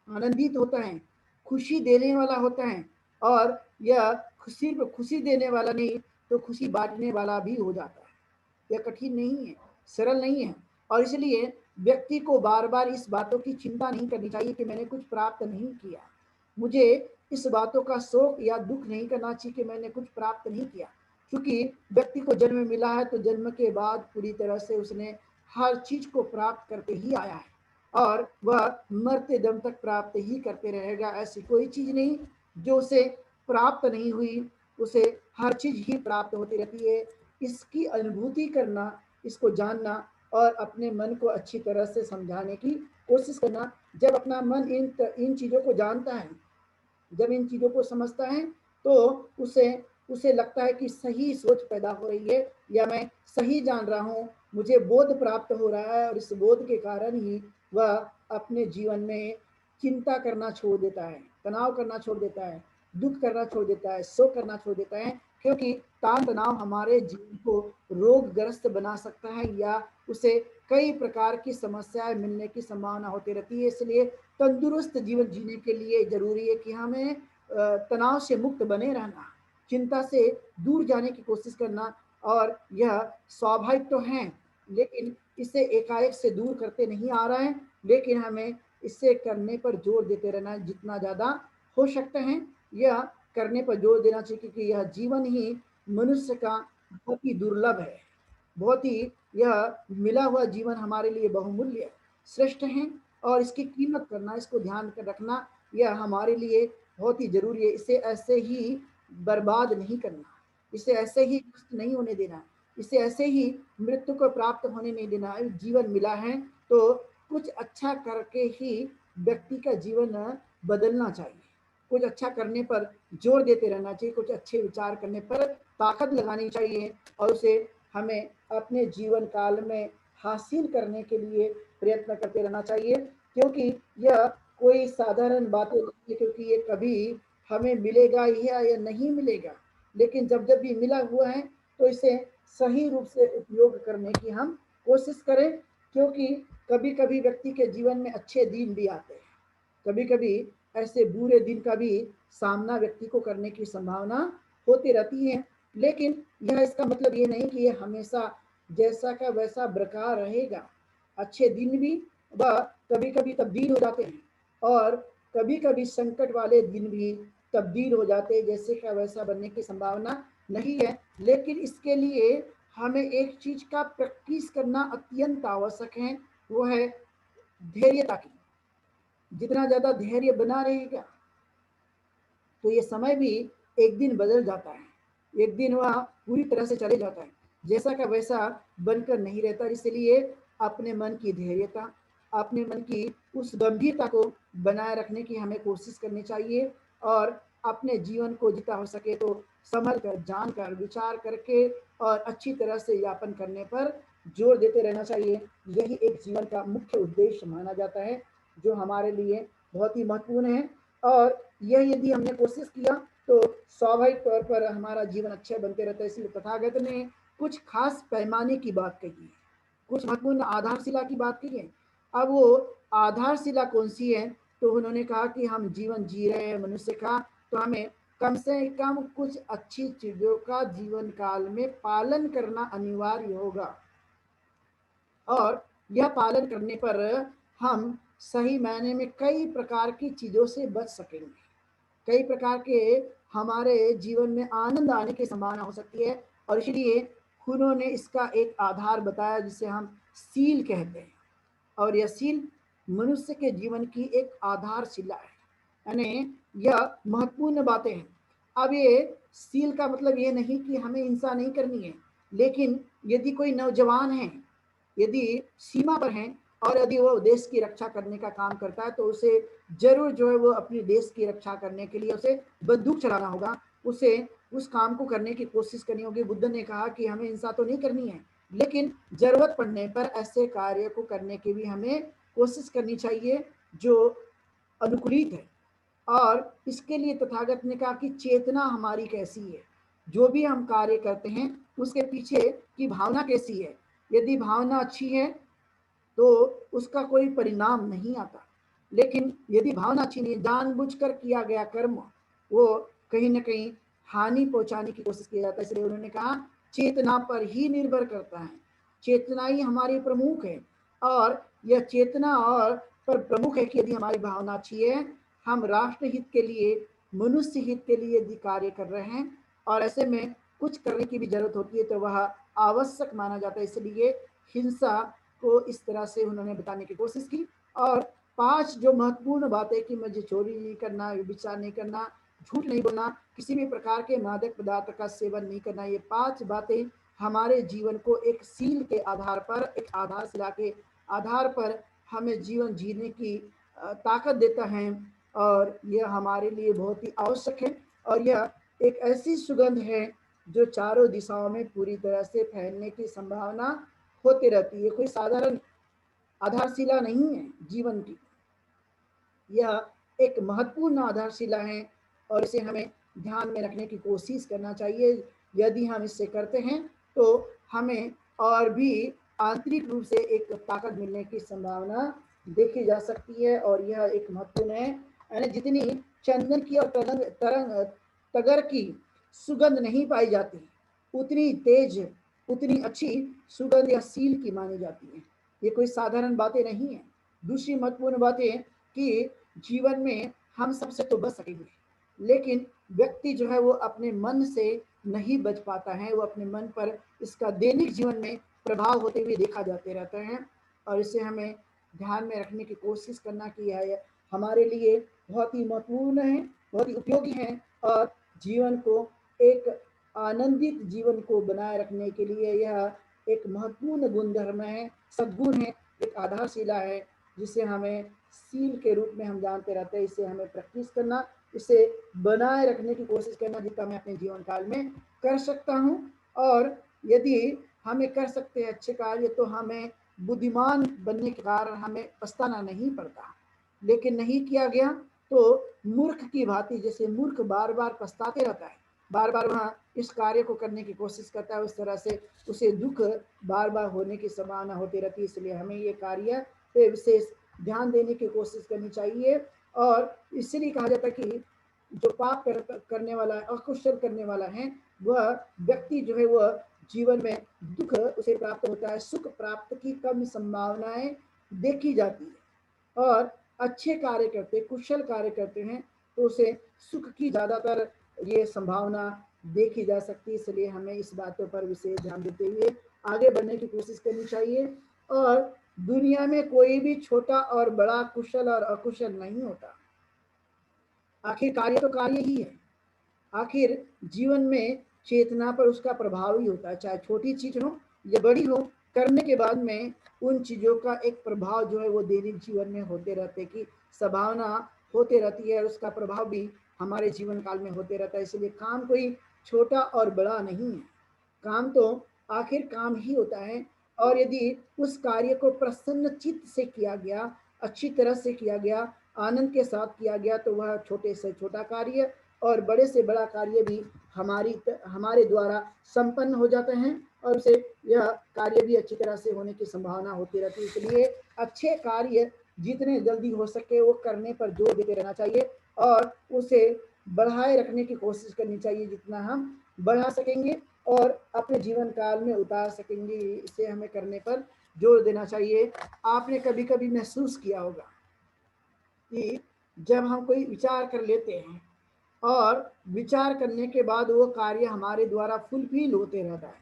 आनंदित होता है, खुशी देने वाला होता है, और यह सिर्फ खुशी देने वाला नहीं तो खुशी बांटने वाला भी हो जाता है। यह कठिन नहीं है, सरल नहीं है। और इसलिए व्यक्ति को बार बार इस बातों की चिंता नहीं करनी चाहिए कि मैंने कुछ प्राप्त नहीं किया, मुझे इस बातों का शोक या दुख नहीं करना चाहिए कि मैंने कुछ प्राप्त नहीं किया, क्योंकि व्यक्ति को जन्म मिला है तो जन्म के बाद पूरी तरह से उसने हर चीज को प्राप्त करके ही आया है, और वह मरते दम तक प्राप्त ही करते रहेगा। ऐसी कोई चीज नहीं जो उसे प्राप्त नहीं हुई, उसे हर चीज ही प्राप्त होती रहती है। इसकी अनुभूति करना, इसको जानना और अपने मन को अच्छी तरह से समझाने की कोशिश करना। जब अपना मन इन चीजों को जानता है, जब इन चीजों को समझता है, तो उसे उसे लगता है कि सही सोच पैदा हो रही है, या मैं सही जान रहा हूँ, मुझे बोध प्राप्त हो रहा है। और इस बोध के कारण ही वह अपने जीवन में चिंता करना छोड़ देता है, तनाव करना छोड़ देता है, दुख करना छोड़ देता है, शोक करना छोड़ देता है, क्योंकि तान तनाव हमारे जीवन को रोगग्रस्त बना सकता है, या उसे कई प्रकार की समस्याएं मिलने की संभावना होती रहती है। इसलिए तंदुरुस्त जीवन जीने के लिए जरूरी है कि हमें तनाव से मुक्त बने रहना, चिंता से दूर जाने की कोशिश करना। और यह स्वाभाविक तो है, लेकिन इसे एकाएक से दूर करते नहीं आ रहा है, लेकिन हमें इससे करने पर जोर देते रहना, जितना ज़्यादा हो सकता है यह करने पर जोर देना चाहिए, क्योंकि यह जीवन ही मनुष्य का बहुत ही दुर्लभ है, बहुत ही यह मिला हुआ जीवन हमारे लिए बहुमूल्य श्रेष्ठ है। और इसकी कीमत करना, इसको ध्यान कर रखना, यह हमारे लिए बहुत ही जरूरी है। इसे ऐसे ही बर्बाद नहीं करना, इसे ऐसे ही नष्ट नहीं होने देना, इसे ऐसे ही मृत्यु को प्राप्त होने नहीं देना। जीवन मिला है तो कुछ अच्छा करके ही व्यक्ति का जीवन बदलना चाहिए, कुछ अच्छा करने पर जोर देते रहना चाहिए, कुछ अच्छे विचार करने पर ताकत लगानी चाहिए, और उसे हमें अपने जीवन काल में हासिल करने के लिए प्रयत्न करते रहना चाहिए, क्योंकि यह कोई साधारण बात नहीं है, क्योंकि ये कभी हमें मिलेगा ही या नहीं मिलेगा। लेकिन जब जब भी मिला हुआ है तो इसे सही रूप से उपयोग करने की हम कोशिश करें, क्योंकि कभी कभी व्यक्ति के जीवन में अच्छे दिन भी आते हैं, कभी कभी ऐसे बुरे दिन का भी सामना व्यक्ति को करने की संभावना होती रहती है। लेकिन यह इसका मतलब ये नहीं कि ये हमेशा जैसा का वैसा बरकरार रहेगा। अच्छे दिन भी वह कभी कभी तब्दील हो जाते हैं और कभी कभी संकट वाले दिन भी तब्दील हो जाते हैं, जैसे का वैसा बनने की संभावना नहीं है। लेकिन इसके लिए हमें एक चीज का प्रैक्टिस करना अत्यंत आवश्यक है, वो है धैर्यता की। जितना ज्यादा धैर्य बना रहेगा तो ये समय भी एक दिन बदल जाता है, एक दिन वह पूरी तरह से चले जाता है, जैसा का वैसा बनकर नहीं रहता। इसलिए अपने मन की धैर्यता, अपने मन की उस गंभीरता को बनाए रखने की हमें कोशिश करनी चाहिए और अपने जीवन को जितना हो सके तो संभल कर, जान कर, विचार करके और अच्छी तरह से यापन करने पर जोर देते रहना चाहिए। यही एक जीवन का मुख्य उद्देश्य माना जाता है, जो हमारे लिए बहुत ही महत्वपूर्ण है। और यह यदि हमने कोशिश किया तो स्वाभाविक तौर पर हमारा जीवन अच्छा बनते रहता है। इसलिए तथागत ने कुछ खास पैमाने की बात कही है, कुछ महत्वपूर्ण आधारशिला की बात की है। अब वो आधारशिला कौन सी है? तो उन्होंने कहा कि हम जीवन जी रहे हैं मनुष्य का, तो हमें कम से कम कुछ अच्छी चीजों का जीवन काल में पालन करना अनिवार्य होगा और यह पालन करने पर हम सही मायने में कई प्रकार की चीजों से बच सकेंगे। कई प्रकार के हमारे जीवन में आनंद आने की संभावना हो सकती है और इसलिए उन्होंने इसका एक आधार बताया जिसे हम सील कहते हैं। और यह सील मनुष्य के जीवन की एक आधारशिला है, यानी यह महत्वपूर्ण बातें हैं। अब ये सील का मतलब ये नहीं कि हमें हिंसा नहीं करनी है, लेकिन यदि कोई नौजवान है, यदि सीमा पर है और यदि वो देश की रक्षा करने का काम करता है, तो उसे जरूर जो है वो अपने देश की रक्षा करने के लिए उसे बंदूक चलाना होगा, उसे उस काम को करने की कोशिश करनी होगी। बुद्ध ने कहा कि हमें हिंसा तो नहीं करनी है, लेकिन जरूरत पड़ने पर ऐसे कार्य को करने की भी हमें कोशिश करनी चाहिए जो अनुकूलित है। और इसके लिए तथागत ने कहा कि चेतना हमारी कैसी है, जो भी हम कार्य करते हैं उसके पीछे की भावना कैसी है। यदि भावना अच्छी है तो उसका कोई परिणाम नहीं आता, लेकिन यदि भावना अच्छी नहीं, जानबूझकर किया गया कर्म वो कहीं ना कहीं हानि पहुंचाने की कोशिश किया जाता है। इसलिए उन्होंने कहा चेतना पर ही निर्भर करता है, चेतना ही हमारी प्रमुख है। और यह चेतना और पर प्रमुख है कि यदि हमारी भावना अच्छी है, हम राष्ट्र हित के लिए, मनुष्य हित के लिए यदि कार्य कर रहे हैं और ऐसे में कुछ करने की भी जरूरत होती है तो वह आवश्यक माना जाता है। इसलिए हिंसा को इस तरह से उन्होंने बताने की कोशिश की। और 5 जो महत्वपूर्ण बातें कि मुझे चोरी नहीं करना, विचार नहीं करना, झूठ नहीं बोलना, किसी भी प्रकार के मादक पदार्थ का सेवन नहीं करना, ये 5 बातें हमारे जीवन को एक सील के आधार पर, एक आधारशिला के आधार पर हमें जीवन जीने की ताकत देता है और यह हमारे लिए बहुत ही आवश्यक है। और यह एक ऐसी सुगंध है जो चारों दिशाओं में पूरी तरह से फैलने की संभावना होती रहती है। कोई साधारण आधारशिला नहीं है जीवन की, यह एक महत्वपूर्ण आधारशिला है और इसे हमें ध्यान में रखने की कोशिश करना चाहिए। यदि हम इससे करते हैं तो हमें और भी आंतरिक रूप से एक ताकत मिलने की संभावना देखी जा सकती है और यह एक महत्वपूर्ण है। यानी जितनी चंदन की और तगर की सुगंध नहीं पाई जाती, उतनी तेज, उतनी अच्छी सुगंध या सील की मानी जाती है। ये कोई साधारण बातें नहीं है। दूसरी महत्वपूर्ण बातें कि जीवन में हम सबसे तो बच सकेंगे, लेकिन व्यक्ति जो है वो अपने मन से नहीं बच पाता है, वो अपने मन पर इसका दैनिक जीवन में प्रभाव होते हुए देखा जाते रहता है और इसे हमें ध्यान में रखने की कोशिश करना कि यह हमारे लिए बहुत ही महत्वपूर्ण है, बहुत ही उपयोगी है और जीवन को एक आनंदित जीवन को बनाए रखने के लिए यह एक महत्वपूर्ण गुणधर्म है, सद्गुण है, एक आधारशिला है जिसे हमें सील के रूप में हम जानते रहते हैं। इसे हमें प्रैक्टिस करना, इसे बनाए रखने की कोशिश करना जितना मैं अपने जीवन काल में कर सकता हूँ। और यदि हमें कर सकते हैं अच्छे कार्य तो हमें बुद्धिमान बनने के कारण हमें पछताना नहीं पड़ता, लेकिन नहीं किया गया तो मूर्ख की भांति, जैसे मूर्ख बार बार पछताते रहता है, बार बार वहाँ इस कार्य को करने की कोशिश करता है, उस तरह से उसे दुख बार बार होने की संभावना होती रहती है। इसलिए हमें ये कार्य पे विशेष ध्यान देने की कोशिश करनी चाहिए। और इसलिए कहा जाता है कि जो पाप करने वाला है, अकुशल करने वाला है, वह व्यक्ति जो है वह जीवन में दुख उसे प्राप्त होता है, सुख प्राप्त की कम संभावनाएं देखी जाती है। और अच्छे कार्य करते, कुशल कार्य करते हैं तो उसे सुख की ज़्यादातर ये संभावना देखी जा सकती है। इसलिए हमें इस बातों पर विशेष ध्यान देते हुए आगे बढ़ने की कोशिश करनी चाहिए। और दुनिया में कोई भी छोटा और बड़ा, कुशल और अकुशल नहीं होता। आखिर कार्य तो कार्य ही है। आखिर जीवन में चेतना पर उसका प्रभाव ही होता है, चाहे छोटी चीज हो या बड़ी हो, करने के बाद में उन चीजों का एक प्रभाव जो है वो दैनिक जीवन में होते रहते की संभावना होते रहती है, और उसका प्रभाव भी हमारे जीवन काल में होते रहता है। इसलिए काम कोई छोटा और बड़ा नहीं है, काम तो आखिर काम ही होता है। और यदि उस कार्य को प्रसन्न चित्त से किया गया, अच्छी तरह से किया गया, आनंद के साथ किया गया, तो वह छोटे से छोटा कार्य और बड़े से बड़ा कार्य भी हमारे द्वारा संपन्न हो जाते हैं, और उसे यह कार्य भी अच्छी तरह से होने की संभावना होती रहती है। इसलिए अच्छे कार्य जितने जल्दी हो सके वो करने पर जोर देते रहना चाहिए, और उसे बढ़ाए रखने की कोशिश करनी चाहिए। जितना हम बढ़ा सकेंगे और अपने जीवन काल में उतार सकेंगे, इसे हमें करने पर जोर देना चाहिए। आपने कभी कभी महसूस किया होगा कि जब हम कोई विचार कर लेते हैं और विचार करने के बाद वो कार्य हमारे द्वारा फुलफिल होते रहता है,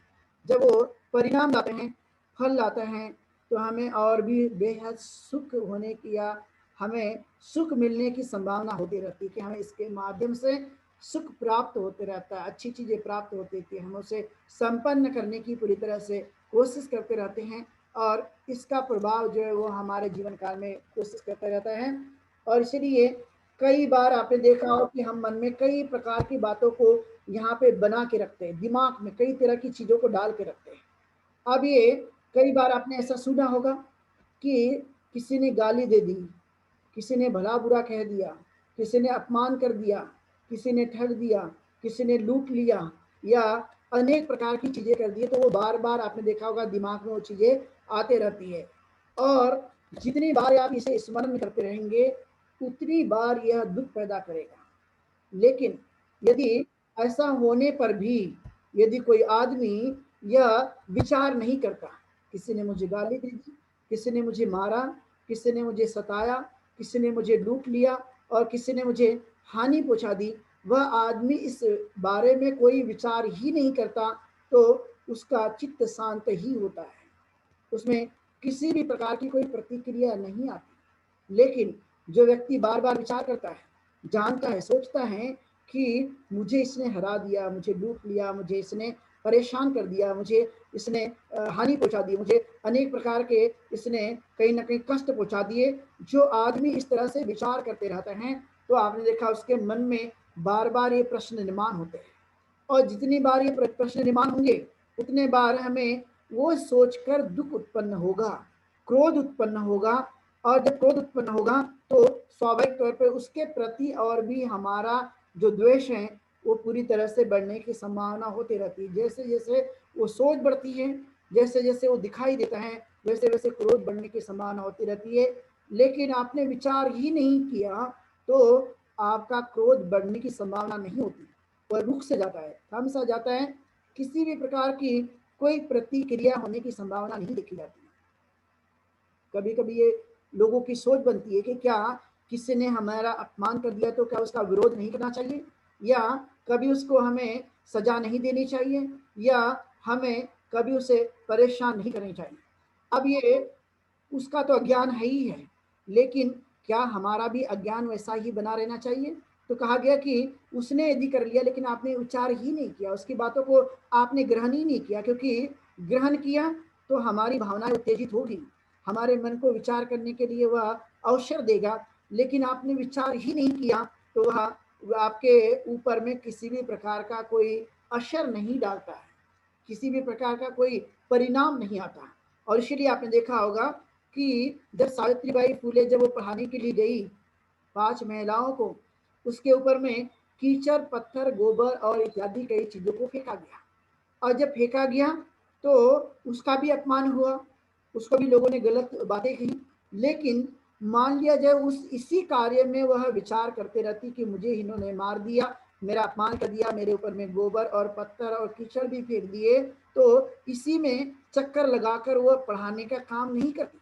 जब वो परिणाम लाते हैं, फल लाते हैं, तो हमें और भी बेहद सुख होने की या हमें सुख मिलने की संभावना होती रहती है कि हमें इसके माध्यम से सुख प्राप्त होते रहता है, अच्छी चीज़ें प्राप्त होती थी, हम उसे संपन्न करने की पूरी तरह से कोशिश करते रहते हैं, और इसका प्रभाव जो है वो हमारे जीवन काल में कोशिश करता रहता है। और इसलिए कई बार आपने देखा हो कि हम मन में कई प्रकार की बातों को यहाँ पे बना के रखते हैं, दिमाग में कई तरह की चीज़ों को डाल के रखते हैं। अब ये कई बार आपने ऐसा सुना होगा कि किसी ने गाली दे दी, किसी ने भला बुरा कह दिया, किसी ने अपमान कर दिया, किसी ने ठग दिया, किसी ने लूट लिया, या अनेक प्रकार की चीज़ें कर दी, तो वो बार बार आपने देखा होगा दिमाग में वो चीज़ें आते रहती है। और जितनी बार आप इसे स्मरण करते रहेंगे उतनी बार यह दुख पैदा करेगा। लेकिन यदि ऐसा होने पर भी यदि कोई आदमी यह विचार नहीं करता, किसी ने मुझे गाली दी, किसी ने मुझे मारा, किसी ने मुझे सताया, किसी ने मुझे लूट लिया और किसी ने मुझे हानि पहुंचा दी, वह आदमी इस बारे में कोई विचार ही नहीं करता, तो उसका चित्त शांत ही होता है, उसमें किसी भी प्रकार की कोई प्रतिक्रिया नहीं आती। लेकिन जो व्यक्ति बार बार विचार करता है, जानता है, सोचता है कि मुझे इसने हरा दिया, मुझे लूट लिया, मुझे इसने परेशान कर दिया, मुझे इसने हानि पहुंचा दी, मुझे अनेक प्रकार के इसने कहीं ना कहीं कष्ट पहुंचा दिए, जो आदमी इस तरह से विचार करते रहते हैं, तो आपने देखा उसके मन में बार बार ये प्रश्न निर्माण होते हैं। और जितनी बार ये प्रश्न निर्माण होंगे उतने बार हमें वो सोचकर दुख उत्पन्न होगा, क्रोध उत्पन्न होगा, और जब क्रोध उत्पन्न होगा तो स्वाभाविक तौर पर उसके प्रति और भी हमारा जो द्वेष है वो पूरी तरह से बढ़ने की संभावना होती रहती है। जैसे जैसे वो सोच बढ़ती है, जैसे जैसे वो दिखाई देता है, वैसे वैसे क्रोध बढ़ने की संभावना होती रहती है। लेकिन आपने विचार ही नहीं किया तो आपका क्रोध बढ़ने की संभावना नहीं होती, वह रुक से जाता है, थम सा जाता है, किसी भी प्रकार की कोई प्रतिक्रिया होने की संभावना नहीं देखी जाती। कभी कभी ये लोगों की सोच बनती है कि क्या किसी ने हमारा अपमान कर दिया तो क्या उसका विरोध नहीं करना चाहिए, या कभी उसको हमें सजा नहीं देनी चाहिए, या हमें कभी उसे परेशान नहीं करनी चाहिए। अब ये उसका तो अज्ञान है ही है, लेकिन क्या हमारा भी अज्ञान वैसा ही बना रहना चाहिए? तो कहा गया कि उसने यदि कर लिया लेकिन आपने विचार ही नहीं किया, उसकी बातों को आपने ग्रहण ही नहीं किया, क्योंकि ग्रहण किया तो हमारी भावनाएं उत्तेजित होगी, हमारे मन को विचार करने के लिए वह अवसर देगा। लेकिन आपने विचार ही नहीं किया तो वह आपके ऊपर में किसी भी प्रकार का कोई असर नहीं डालता है, किसी भी प्रकार का कोई परिणाम नहीं आता। और इसलिए आपने देखा होगा कि जब सावित्रीबाई फूले जब वो पढ़ाने के लिए गई 5 महिलाओं को, उसके ऊपर में कीचड़, पत्थर, गोबर और इत्यादि कई चीजों को फेंका गया, और जब फेंका गया तो उसका भी अपमान हुआ, उसको भी लोगों ने गलत बातें कही। लेकिन मान लिया जाए उस इसी कार्य में वह विचार करते रहती कि मुझे इन्होंने मार दिया, मेरा अपमान कर दिया, मेरे ऊपर में गोबर और पत्थर और कीचड़ भी फेंक दिए, तो इसी में चक्कर लगाकर वह पढ़ाने का काम नहीं करती,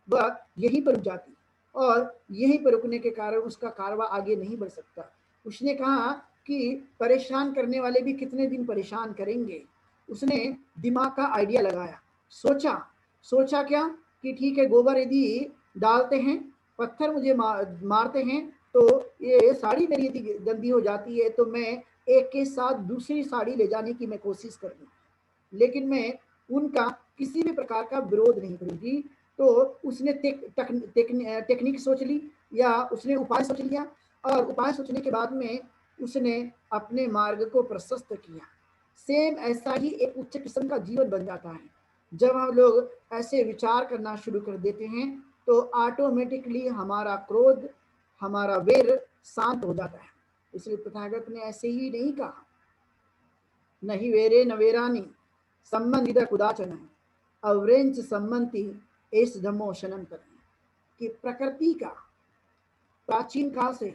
वह यहीं पर रुक जाती और यहीं पर रुकने के कारण उसका कारवा आगे नहीं बढ़ सकता। उसने कहा कि परेशान करने वाले भी कितने दिन परेशान करेंगे। उसने दिमाग का आइडिया लगाया, सोचा क्या कि ठीक है, गोबर यदि डालते हैं, पत्थर मुझे मारते हैं, तो ये साड़ी मेरी यदि गंदी हो जाती है तो मैं एक के साथ दूसरी साड़ी ले जाने की मैं कोशिश करूँगी, लेकिन मैं उनका किसी भी प्रकार का विरोध नहीं करूँगी। तो उसने टेक्निक सोच ली, या उसने उपाय सोच लिया, और उपाय सोचने के बाद में उसने अपने मार्ग को प्रशस्त किया। सेम ऐसा ही एक उच्च किस्म का जीवन बन जाता है। जब हम लोग ऐसे विचार करना शुरू कर देते हैं तो ऑटोमेटिकली हमारा क्रोध, हमारा वेर शांत हो जाता है। इसलिए तथागत ने ऐसे ही नहीं कहा, नहीं वेरे न वेरानी संबंधित कुदाचन अवरेंच संबंधी एस धमो शनम कर, कि प्रकृति का प्राचीन काल से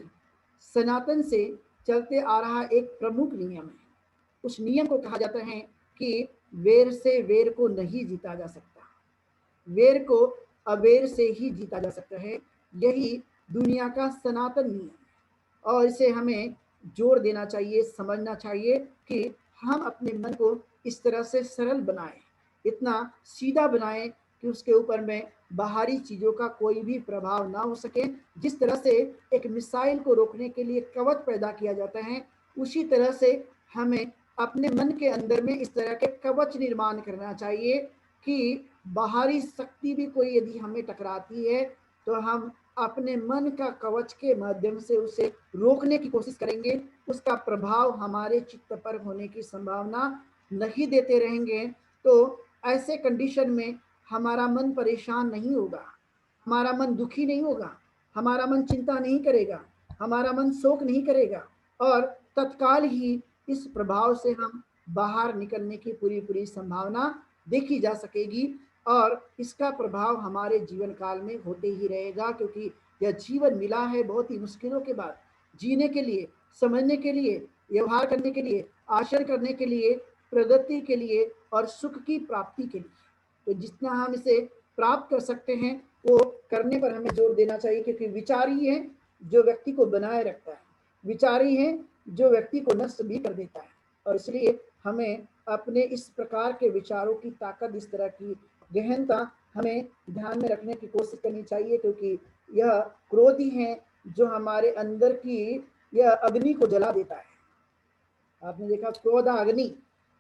सनातन से चलते आ रहा एक प्रमुख नियम है। उस नियम को कहा जाता है कि वेर से वेर को नहीं जीता जा सकता, वेर को अवेर से ही जीता जा सकता है। यही दुनिया का सनातन नियम है और इसे हमें जोर देना चाहिए, समझना चाहिए कि हम अपने मन को इस तरह से सरल बनाएं, इतना सीधा बनाएं कि उसके ऊपर में बाहरी चीज़ों का कोई भी प्रभाव ना हो सके। जिस तरह से एक मिसाइल को रोकने के लिए कवच पैदा किया जाता है, उसी तरह से हमें अपने मन के अंदर में इस तरह के कवच निर्माण करना चाहिए कि बाहरी शक्ति भी कोई यदि हमें टकराती है तो हम अपने मन का कवच के माध्यम से उसे रोकने की कोशिश करेंगे, उसका प्रभाव हमारे चित्त पर होने की संभावना नहीं देते रहेंगे। तो ऐसे कंडीशन में हमारा मन परेशान नहीं होगा, हमारा मन दुखी नहीं होगा, हमारा मन चिंता नहीं करेगा, हमारा मन शोक नहीं करेगा, और तत्काल ही इस प्रभाव से हम बाहर निकलने की पूरी संभावना देखी जा सकेगी। और इसका प्रभाव हमारे जीवन काल में होते ही रहेगा, क्योंकि यह जीवन मिला है बहुत ही मुश्किलों के बाद जीने के लिए, समझने के लिए, व्यवहार करने के लिए, आचरण करने के लिए, प्रगति के लिए और सुख की प्राप्ति के लिए। तो जितना हम इसे प्राप्त कर सकते हैं वो करने पर हमें जोर देना चाहिए, क्योंकि विचार ही है जो व्यक्ति को बनाए रखता है, विचार ही है जो व्यक्ति को नष्ट भी कर देता है। और इसलिए हमें अपने इस प्रकार के विचारों की ताकत, इस तरह की गहनता हमें ध्यान में रखने की कोशिश करनी चाहिए, क्योंकि यह क्रोध ही है जो हमारे अंदर की यह अग्नि को जला देता है। आपने देखा क्रोध अग्नि,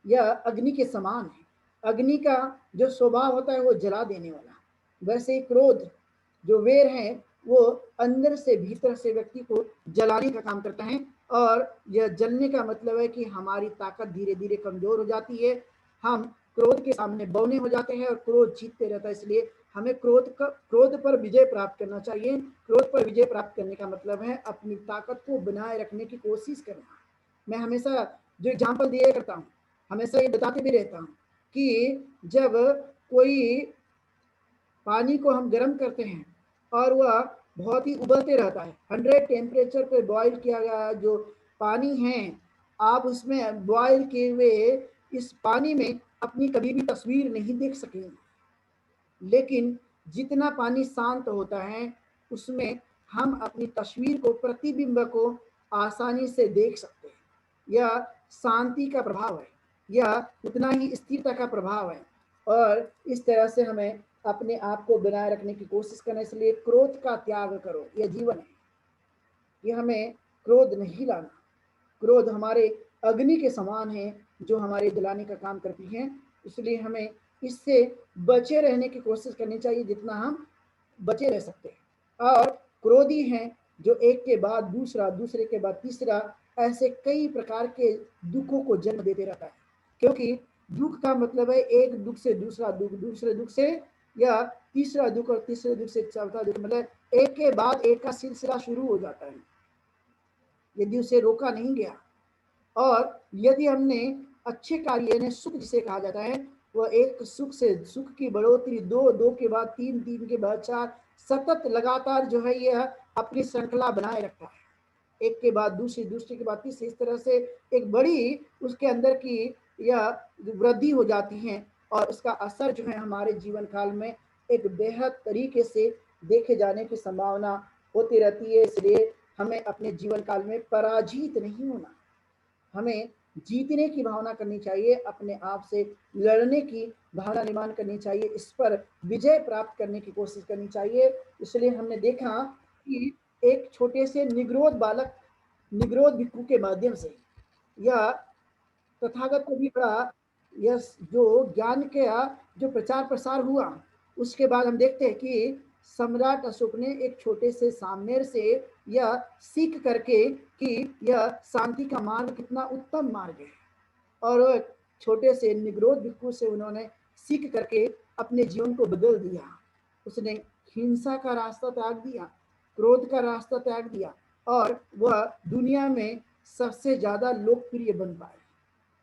यह अग्नि के समान है। अग्नि का जो स्वभाव होता है वो जला देने वाला, वैसे ही क्रोध जो वेर है वो अंदर से भीतर से व्यक्ति को जलाने का काम करता है। और यह जलने का मतलब है कि हमारी ताकत धीरे धीरे कमजोर हो जाती है, हम क्रोध के सामने बौने हो जाते हैं और क्रोध जीतते रहता है। इसलिए हमें क्रोध पर विजय प्राप्त करना चाहिए। क्रोध पर विजय प्राप्त करने का मतलब है अपनी ताकत को बनाए रखने की कोशिश करना। मैं हमेशा जो एग्जाम्पल दिया करता हूँ, हमेशा ये बताते भी रहता हूँ कि जब कोई पानी को हम गर्म करते हैं और वह बहुत ही उबलते रहता है, 100 टेम्परेचर पे बॉईल किया गया जो पानी है, आप उसमें बॉईल किए हुए इस पानी में अपनी कभी भी तस्वीर नहीं देख सकेंगे, लेकिन जितना पानी शांत होता है उसमें हम अपनी तस्वीर को, प्रतिबिंब को आसानी से देख सकते हैं। यह शांति का प्रभाव है, यह उतना ही स्थिरता का प्रभाव है। और इस तरह से हमें अपने आप को बनाए रखने की कोशिश करना। इसलिए क्रोध का त्याग करो, यह जीवन है, ये हमें क्रोध नहीं लाना। क्रोध हमारे अग्नि के समान है जो हमारे जलाने का काम करती है। इसलिए हमें इससे बचे रहने की कोशिश करनी चाहिए जितना हम बचे रह सकते हैं। और क्रोधी हैं जो एक के बाद दूसरा, दूसरे के बाद तीसरा, ऐसे कई प्रकार के दुखों को जन्म देते रहता है। क्योंकि दुख का मतलब है एक दुख से दूसरा दुख, दूसरे दुख से या तीसरा दुख, और तीसरे दुख से चौथा दुख, मतलब एक के बाद एक का सिलसिला शुरू हो जाता है यदि उसे रोका नहीं गया। और यदि हमने अच्छे कार्य यानी सुख जिसे कहा जाता है, वह एक सुख से सुख की बढ़ोतरी, दो के बाद तीन के बाद चार, सतत लगातार जो है यह अपनी श्रृंखला बनाए रखता है। एक के बाद दूसरी, दूसरी के बाद तीसरी, इस तरह से एक बड़ी उसके अंदर की यह वृद्धि हो जाती है और उसका असर जो है हमारे जीवन काल में एक बेहद तरीके से देखे जाने की संभावना होती रहती है। इसलिए हमें अपने जीवन काल में पराजित नहीं होना, हमें जीतने की भावना करनी चाहिए, अपने आप से लड़ने की भावना निर्माण करनी चाहिए, इस पर विजय प्राप्त करने की कोशिश करनी चाहिए। इसलिए हमने देखा कि एक छोटे से निग्रोध बालक, निग्रोध भिक्षु के माध्यम से यह तथागत को भी बड़ा यह जो ज्ञान का जो प्रचार प्रसार हुआ, उसके बाद हम देखते हैं कि सम्राट अशोक ने एक छोटे से सामनेर से यह सीख करके कि यह शांति का मार्ग कितना उत्तम मार्ग है, और छोटे से निग्रोध भिक्षु से उन्होंने सीख करके अपने जीवन को बदल दिया। उसने हिंसा का रास्ता त्याग दिया, क्रोध का रास्ता त्याग दिया, और वह दुनिया में सबसे ज्यादा लोकप्रिय बन पाए।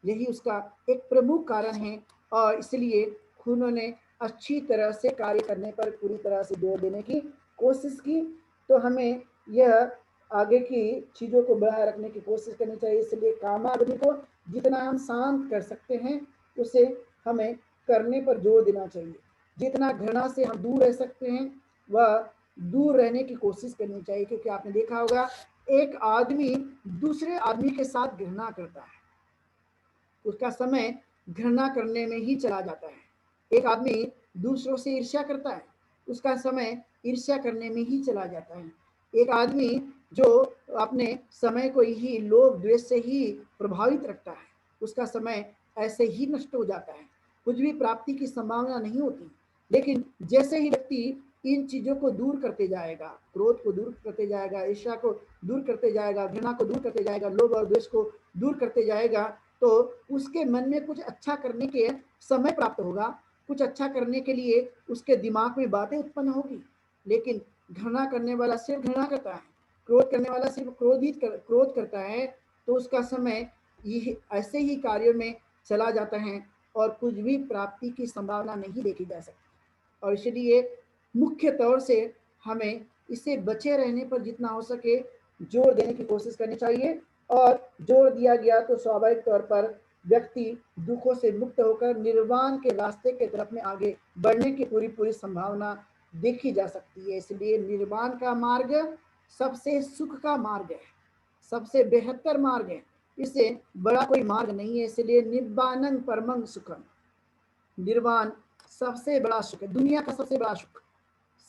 यही उसका एक प्रमुख कारण है, और इसलिए उन्होंने अच्छी तरह से कार्य करने पर पूरी तरह से जोर देने की कोशिश की। तो हमें यह आगे की चीज़ों को बनाए रखने की कोशिश करनी चाहिए। इसलिए कामाग्नि को जितना हम शांत कर सकते हैं उसे हमें करने पर जोर देना चाहिए। जितना घृणा से हम दूर रह सकते हैं वह दूर रहने की कोशिश करनी चाहिए, क्योंकि आपने देखा होगा एक आदमी दूसरे आदमी के साथ घृणा करता है, उसका समय घृणा करने में ही चला जाता है। एक आदमी दूसरों से ईर्ष्या करता है, उसका समय ईर्ष्या करने में ही चला जाता है। एक आदमी जो अपने समय को ही लोभ द्वेष से ही प्रभावित रखता है, उसका समय ऐसे ही नष्ट हो जाता है, कुछ भी प्राप्ति की संभावना नहीं होती। लेकिन जैसे ही व्यक्ति इन चीजों को दूर करते जाएगा, क्रोध को दूर करते जाएगा, ईर्ष्या को दूर करते जाएगा, घृणा को दूर करते जाएगा, लोभ और द्वेष को दूर करते जाएगा, तो उसके मन में कुछ अच्छा करने के समय प्राप्त होगा, कुछ अच्छा करने के लिए उसके दिमाग में बातें उत्पन्न होगी। लेकिन घृणा करने वाला सिर्फ घृणा करता है, क्रोध करने वाला सिर्फ क्रोध करता है, तो उसका समय ये ऐसे ही कार्यों में चला जाता है और कुछ भी प्राप्ति की संभावना नहीं देखी जा सकती। और इसलिए मुख्य तौर से हमें इससे बचे रहने पर जितना हो सके जोर देने की कोशिश करनी चाहिए, और जोर दिया गया तो स्वाभाविक तौर पर व्यक्ति दुखों से मुक्त होकर निर्वाण के रास्ते के तरफ में आगे बढ़ने की पूरी संभावना देखी जा सकती है। इसलिए निर्वाण का मार्ग सबसे सुख का मार्ग है, सबसे बेहतर मार्ग है, इससे बड़ा कोई मार्ग नहीं है। इसलिए निब्बानं परमं सुखम, निर्वाण सबसे बड़ा सुख है, दुनिया का सबसे बड़ा सुख,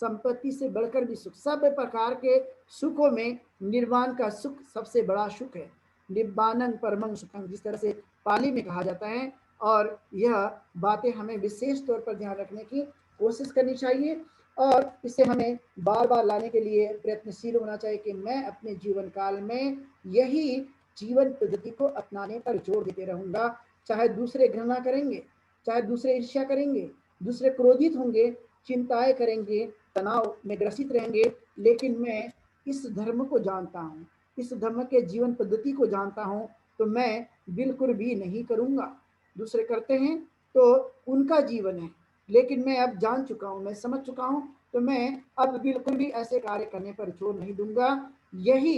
संपत्ति से बढ़कर भी सुख, सब प्रकार के सुखों में निर्वाण का सुख सबसे बड़ा सुख है। निब्बानं परमं सुखम, जिस तरह से पाली में कहा जाता है, और यह बातें हमें विशेष तौर पर ध्यान रखने की कोशिश करनी चाहिए, और इसे हमें बार बार लाने के लिए प्रयत्नशील होना चाहिए कि मैं अपने जीवन काल में यही जीवन पद्धति को अपनाने पर जोर देते रहूंगा। चाहे दूसरे घृणा करेंगे, चाहे दूसरे ईर्ष्या करेंगे, दूसरे क्रोधित होंगे, चिंताएं करेंगे, तनाव में ग्रसित रहेंगे, लेकिन मैं इस धर्म को जानता हूँ, इस धर्म के जीवन पद्धति को जानता हूँ, तो मैं बिल्कुल भी नहीं करूँगा। दूसरे करते हैं तो उनका जीवन है, लेकिन मैं अब जान चुका हूँ, मैं समझ चुका हूँ, तो मैं अब बिल्कुल भी ऐसे कार्य करने पर जोर नहीं दूंगा। यही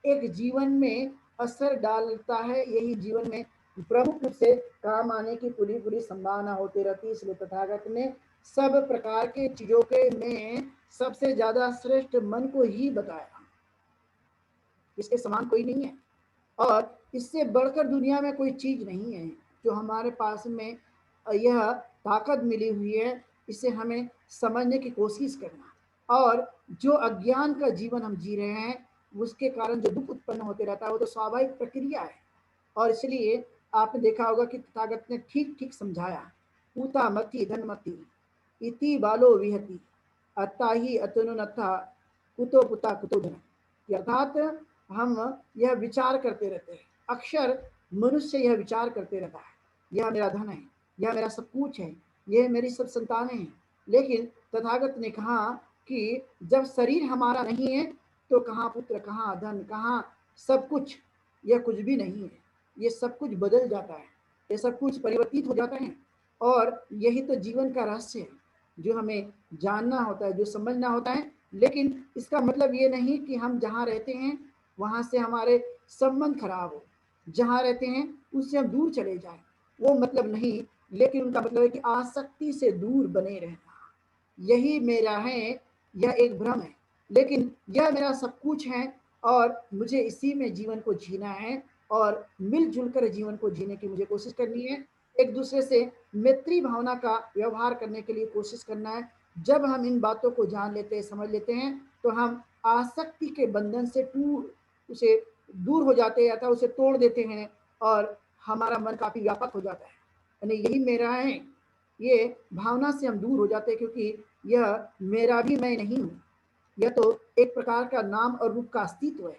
एक जीवन में असर डालता है, यही जीवन में प्रमुख रूप से काम आने की पूरी संभावना होती रहती है। इसलिए तथागत ने सब प्रकार के चीजों के में सबसे ज्यादा श्रेष्ठ मन को ही बताया, इसके समान कोई नहीं है, और इससे बढ़कर दुनिया में कोई चीज नहीं है जो हमारे पास में यह ताकत मिली हुई है। इसे हमें समझने की कोशिश करना, और जो अज्ञान का जीवन हम जी रहे हैं उसके कारण जो दुख उत्पन्न होते रहता है वो तो स्वाभाविक प्रक्रिया है। और इसलिए आपने देखा होगा कि तथागत ने ठीक ठीक समझाया, पूता मति धनमति इति बालो विहति अत्ता ही अतनुनथा कुतो पुता कुतो धन। अर्थात हम यह विचार करते रहते हैं, अक्षर मनुष्य यह विचार करते रहता है, यह मेरा धन है, यह मेरा सब कुछ है, यह मेरी सब संतानें हैं। लेकिन तथागत ने कहा कि जब शरीर हमारा नहीं है तो कहाँ पुत्र, कहाँ धन, कहाँ सब कुछ, यह कुछ भी नहीं है। ये सब कुछ बदल जाता है, ये सब कुछ परिवर्तित हो जाता है, और यही तो जीवन का रहस्य है जो हमें जानना होता है, जो समझना होता है। लेकिन इसका मतलब ये नहीं कि हम जहाँ रहते हैं वहाँ से हमारे संबंध खराब हो, जहाँ रहते हैं उससे हम दूर चले जाएं, वो मतलब नहीं, लेकिन उनका मतलब है कि आसक्ति से दूर बने रहना, यही मेरा है, यह एक भ्रम है, लेकिन यह मेरा सब कुछ है और मुझे इसी में जीवन को जीना है और मिलजुल कर जीवन को जीने की मुझे कोशिश करनी है, एक दूसरे से मैत्री भावना का व्यवहार करने के लिए कोशिश करना है। जब हम इन बातों को जान लेते हैं, समझ लेते हैं, तो हम आसक्ति के बंधन से उसे दूर हो जाते हैं, अथवा उसे तोड़ देते हैं और हमारा मन काफी व्यापक हो जाता है, यानी यही मेरा है, ये भावना से हम दूर हो जाते हैं, क्योंकि यह मेरा भी मैं नहीं हूँ, यह तो एक प्रकार का नाम और रूप का अस्तित्व है,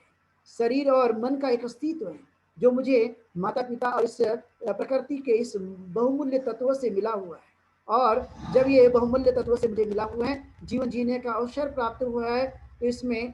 शरीर और मन का एक अस्तित्व है जो मुझे माता पिता और इस प्रकृति के इस बहुमूल्य तत्व से मिला हुआ है। और जब ये बहुमूल्य तत्व से मुझे मिला हुआ है, जीवन जीने का अवसर प्राप्त हुआ है, तो इसमें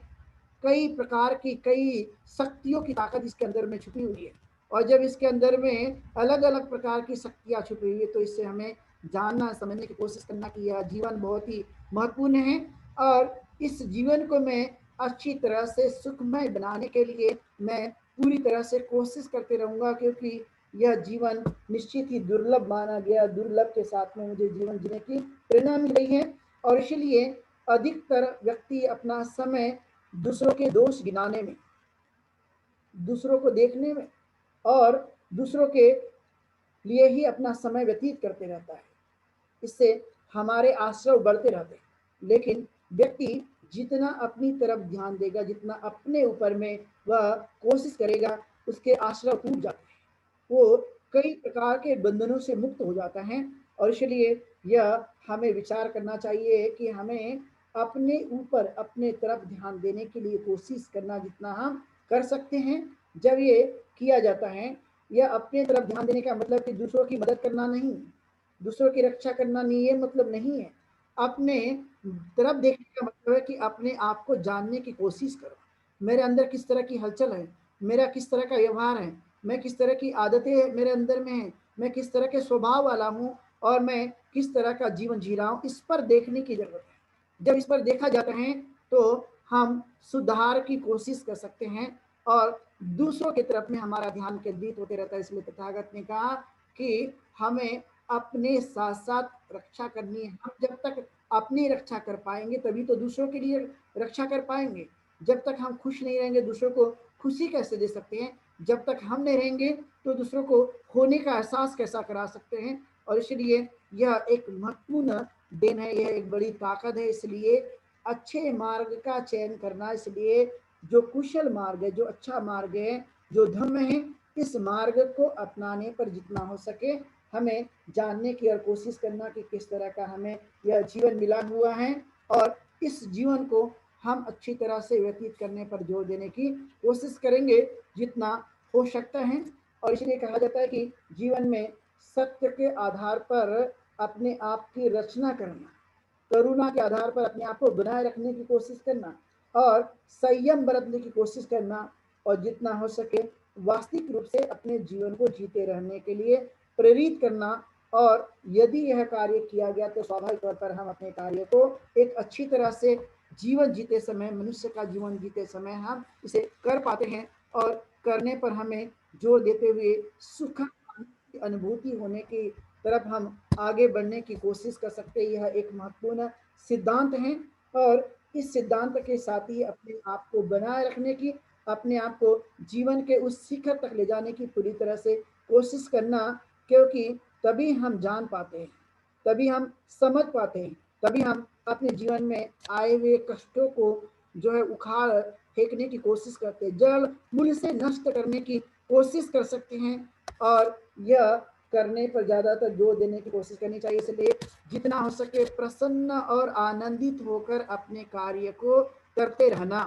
कई प्रकार की, कई शक्तियों की ताकत इसके अंदर में छुपी हुई है। और जब इसके अंदर में अलग अलग प्रकार की शक्तियाँ छुपी हुई है, तो इससे हमें जानना, समझने की कोशिश करना कि यह जीवन बहुत ही महत्वपूर्ण है और इस जीवन को मैं अच्छी तरह से सुखमय बनाने के लिए मैं पूरी तरह से कोशिश करते रहूँगा, क्योंकि यह जीवन निश्चित ही दुर्लभ माना गया, दुर्लभ के साथ में मुझे जीवन जीने की प्रेरणा मिल रही है। और इसलिए अधिकतर व्यक्ति अपना समय दूसरों के दोष गिनाने में, दूसरों को देखने में और दूसरों के लिए ही अपना समय व्यतीत करते रहता है, इससे हमारे आश्रय बढ़ते रहते हैं। लेकिन व्यक्ति जितना अपनी तरफ ध्यान देगा, जितना अपने ऊपर में वह कोशिश करेगा, उसके आश्रय टूट जाते हैं, वो कई प्रकार के बंधनों से मुक्त हो जाता है। और इसलिए यह हमें विचार करना चाहिए कि हमें अपने ऊपर, अपने तरफ ध्यान देने के लिए कोशिश करना जितना हम कर सकते हैं। जब ये किया जाता है, यह अपने तरफ ध्यान देने का मतलब कि दूसरों की मदद करना नहीं, दूसरों की रक्षा करना नहीं, ये मतलब नहीं है। अपने तरफ देखने का मतलब है कि अपने आप को जानने की कोशिश करो, मेरे अंदर किस तरह की हलचल है, मेरा किस तरह का व्यवहार है, मैं किस तरह की आदतें मेरे अंदर में हैं, मैं किस तरह के स्वभाव वाला हूँ और मैं किस तरह का जीवन जी रहा हूँ, इस पर देखने की जरूरत है। जब इस पर देखा जाता है तो हम सुधार की कोशिश कर सकते हैं और दूसरों की तरफ में हमारा ध्यान केंद्रित होते रहता है। इसलिए तथागत ने कहा कि हमें अपने साथ साथ रक्षा करनी है। हम जब तक अपनी रक्षा कर पाएंगे तभी तो दूसरों के लिए रक्षा कर पाएंगे। जब तक हम खुश नहीं रहेंगे, दूसरों को खुशी कैसे दे सकते हैं? जब तक हम नहीं रहेंगे तो दूसरों को खोने का एहसास कैसा करा सकते हैं? और इसलिए यह एक महत्वपूर्ण देन है, यह एक बड़ी ताकत है। इसलिए अच्छे मार्ग का चयन करना, इसलिए जो कुशल मार्ग है, जो अच्छा मार्ग है, जो धर्म है, इस मार्ग को अपनाने पर जितना हो सके हमें जानने की और कोशिश करना कि किस तरह का हमें यह जीवन मिला हुआ है और इस जीवन को हम अच्छी तरह से व्यतीत करने पर जोर देने की कोशिश करेंगे जितना हो सकता है। और इसलिए कहा जाता है कि जीवन में सत्य के आधार पर अपने आप की रचना करना, करुणा के आधार पर अपने आप को बनाए रखने की कोशिश करना और संयम बरतने की कोशिश करना और जितना हो सके वास्तविक रूप से अपने जीवन को जीते रहने के लिए प्रेरित करना। और यदि यह कार्य किया गया तो स्वाभाविक तौर पर हम अपने कार्य को एक अच्छी तरह से जीवन जीते समय, मनुष्य का जीवन जीते समय हम इसे कर पाते हैं और करने पर हमें जोर देते हुए सुख की अनुभूति होने की तरफ हम आगे बढ़ने की कोशिश कर सकते हैं। यह एक महत्वपूर्ण सिद्धांत है और इस सिद्धांत के साथ ही अपने आप को बनाए रखने की, अपने आप को जीवन के उस शिखर तक ले जाने की पूरी तरह से कोशिश करना, क्योंकि तभी हम जान पाते हैं, तभी हम समझ पाते हैं, तभी हम अपने जीवन में आए हुए कष्टों को जो है उखाड़ फेंकने की कोशिश करते हैं, जड़ मूल से नष्ट करने की कोशिश कर सकते हैं। और यह करने पर ज़्यादातर जोर देने की कोशिश करनी चाहिए। इसलिए जितना हो सके प्रसन्न और आनंदित होकर अपने कार्य को करते रहना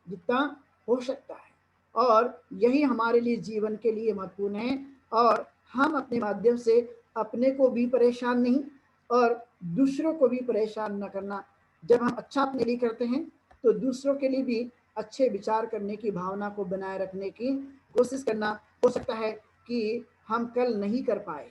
जितना हो सकता है, और यही हमारे लिए जीवन के लिए महत्वपूर्ण है। और हम अपने माध्यम से अपने को भी परेशान नहीं और दूसरों को भी परेशान न करना। जब हम अच्छा अपने लिए करते हैं तो दूसरों के लिए भी अच्छे विचार करने की भावना को बनाए रखने की कोशिश करना। हो सकता है कि हम कल नहीं कर पाए,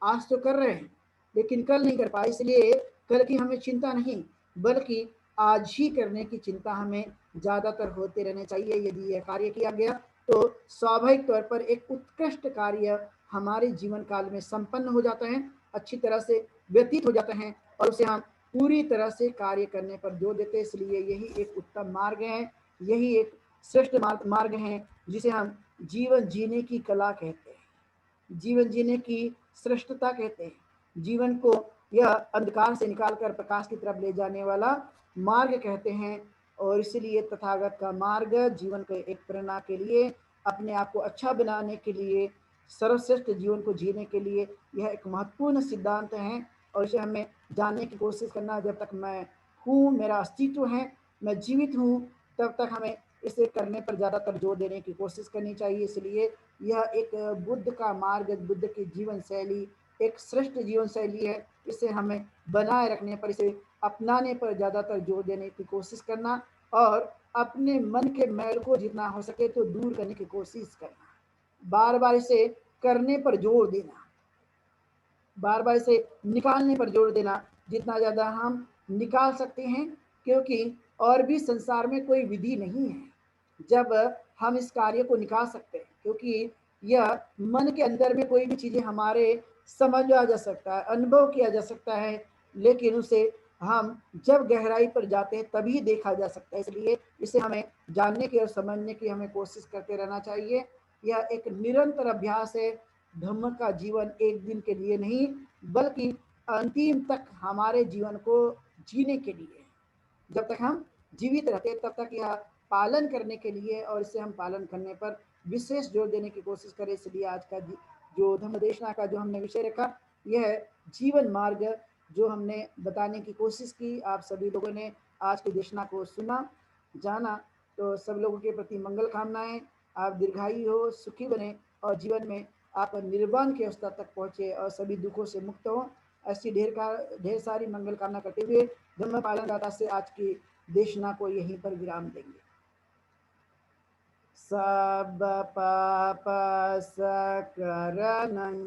आज तो कर रहे हैं लेकिन कल नहीं कर पाए, इसलिए कल की हमें चिंता नहीं, बल्कि आज ही करने की चिंता हमें ज़्यादातर होते रहने चाहिए। यदि यह कार्य किया गया तो स्वाभाविक तौर पर एक उत्कृष्ट कार्य हमारे जीवन काल में संपन्न हो जाता है, अच्छी तरह से व्यतीत हो जाता है और उसे हम पूरी तरह से कार्य करने पर जोर देते हैं। इसलिए यही एक उत्तम मार्ग है, यही एक श्रेष्ठ मार्ग है जिसे हम जीवन जीने की कला कहते हैं, जीवन जीने की श्रेष्ठता कहते हैं, जीवन को यह अंधकार से निकालकर प्रकाश की तरफ ले जाने वाला मार्ग कहते हैं। और इसलिए तथागत का मार्ग जीवन के एक प्रेरणा के लिए, अपने आप को अच्छा बनाने के लिए, सर्वश्रेष्ठ जीवन को जीने के लिए यह एक महत्वपूर्ण सिद्धांत है और इसे हमें जानने की कोशिश करना। जब तक मैं हूँ, मेरा अस्तित्व है, मैं जीवित हूँ, तब तक हमें इसे करने पर ज़्यादातर जोर देने की कोशिश करनी चाहिए। इसलिए यह एक बुद्ध का मार्ग, बुद्ध की जीवन शैली एक श्रेष्ठ जीवन शैली है। इसे हमें बनाए रखने पर, इसे अपनाने पर ज़्यादातर जोर देने की कोशिश करना और अपने मन के मैल को जितना हो सके तो दूर करने की कोशिश करना, बार बार इसे करने पर जोर देना, बार बार इसे निकालने पर जोर देना, जितना ज़्यादा हम निकाल सकते हैं, क्योंकि और भी संसार में कोई विधि नहीं है जब हम इस कार्य को निकाल सकते हैं, क्योंकि यह मन के अंदर में कोई भी चीज़ें हमारे समझा जा सकता है, अनुभव किया जा सकता है, लेकिन उसे हम जब गहराई पर जाते हैं तभी देखा जा सकता है। इसलिए इसे हमें जानने की और समझने की हमें कोशिश करते रहना चाहिए। यह एक निरंतर अभ्यास है। धम्म का जीवन एक दिन के लिए नहीं, बल्कि अंतिम तक हमारे जीवन को जीने के लिए, जब तक हम जीवित रहते तब तक यह पालन करने के लिए, और इसे हम पालन करने पर विशेष जोर देने की कोशिश करें। इसलिए आज का जो धम्म देशना का जो हमने विषय रखा, यह जीवन मार्ग जो हमने बताने की कोशिश की, आप सभी लोगों ने आज की देशना को सुना, जाना, तो सब लोगों के प्रति मंगल कामनाएं। आप दीर्घायु हो, सुखी बने और जीवन में आप निर्वाण की अवस्था तक पहुँचे और सभी दुखों से मुक्त हो। ऐसी ढेर सारी मंगल कामना करते हुए धम्म पालन दाता से आज की देशना को यहीं पर विराम देंगे। सब पाप सकरणं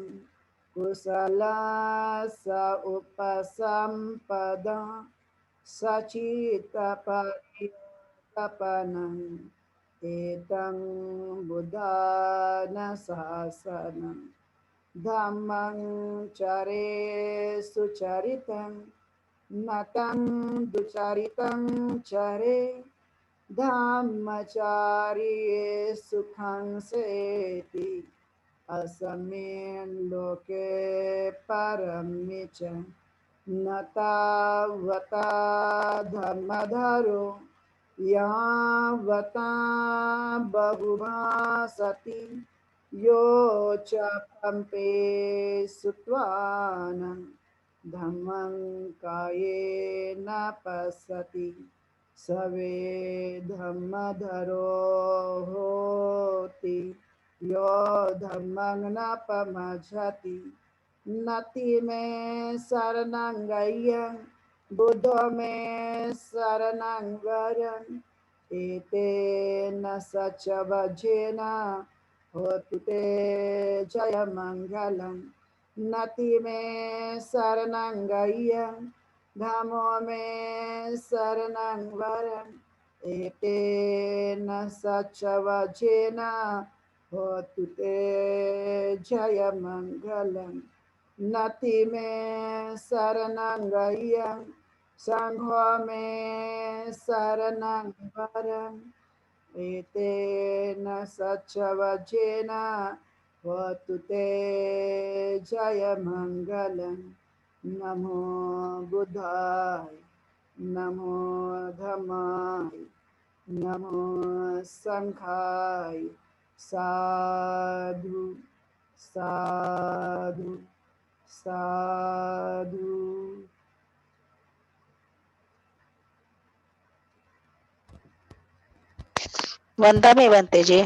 कुशलस्य उपसम्पदा सचित परितपनं एतं बुद्धान शासनं धम्मं चरे सुचरितं नतं दुचरितं चरे धम्मचार्ये सुखं सेति अस्मिन् लोके परमे च न तावता धर्मधरो यावता बहुभासति यो च पम्पे सुत्वानं धम्मं कायेन पश्यति सवे धम्मधरो होति यो धम्मं न पमज्झति नति मे शरणं गह्यं बुद्धो मे शरणं वरं एतेन सच्चवज्झेन होतु ते जयमङ्गलं नति मे शरणं गह्यं धम्मो मे शरणं वरं एतेन सच्चवज्झेन होतु ते जयमङ्गलं नति मे शरणं गह्यं संघो मे शरणं वरं एतेन सच्चवज्झेन होतु ते जयमङ्गलं नमो बुद्धाय नमो धम्माय नमो संघाय साधु साधु साधु। वंदे में बनते जी।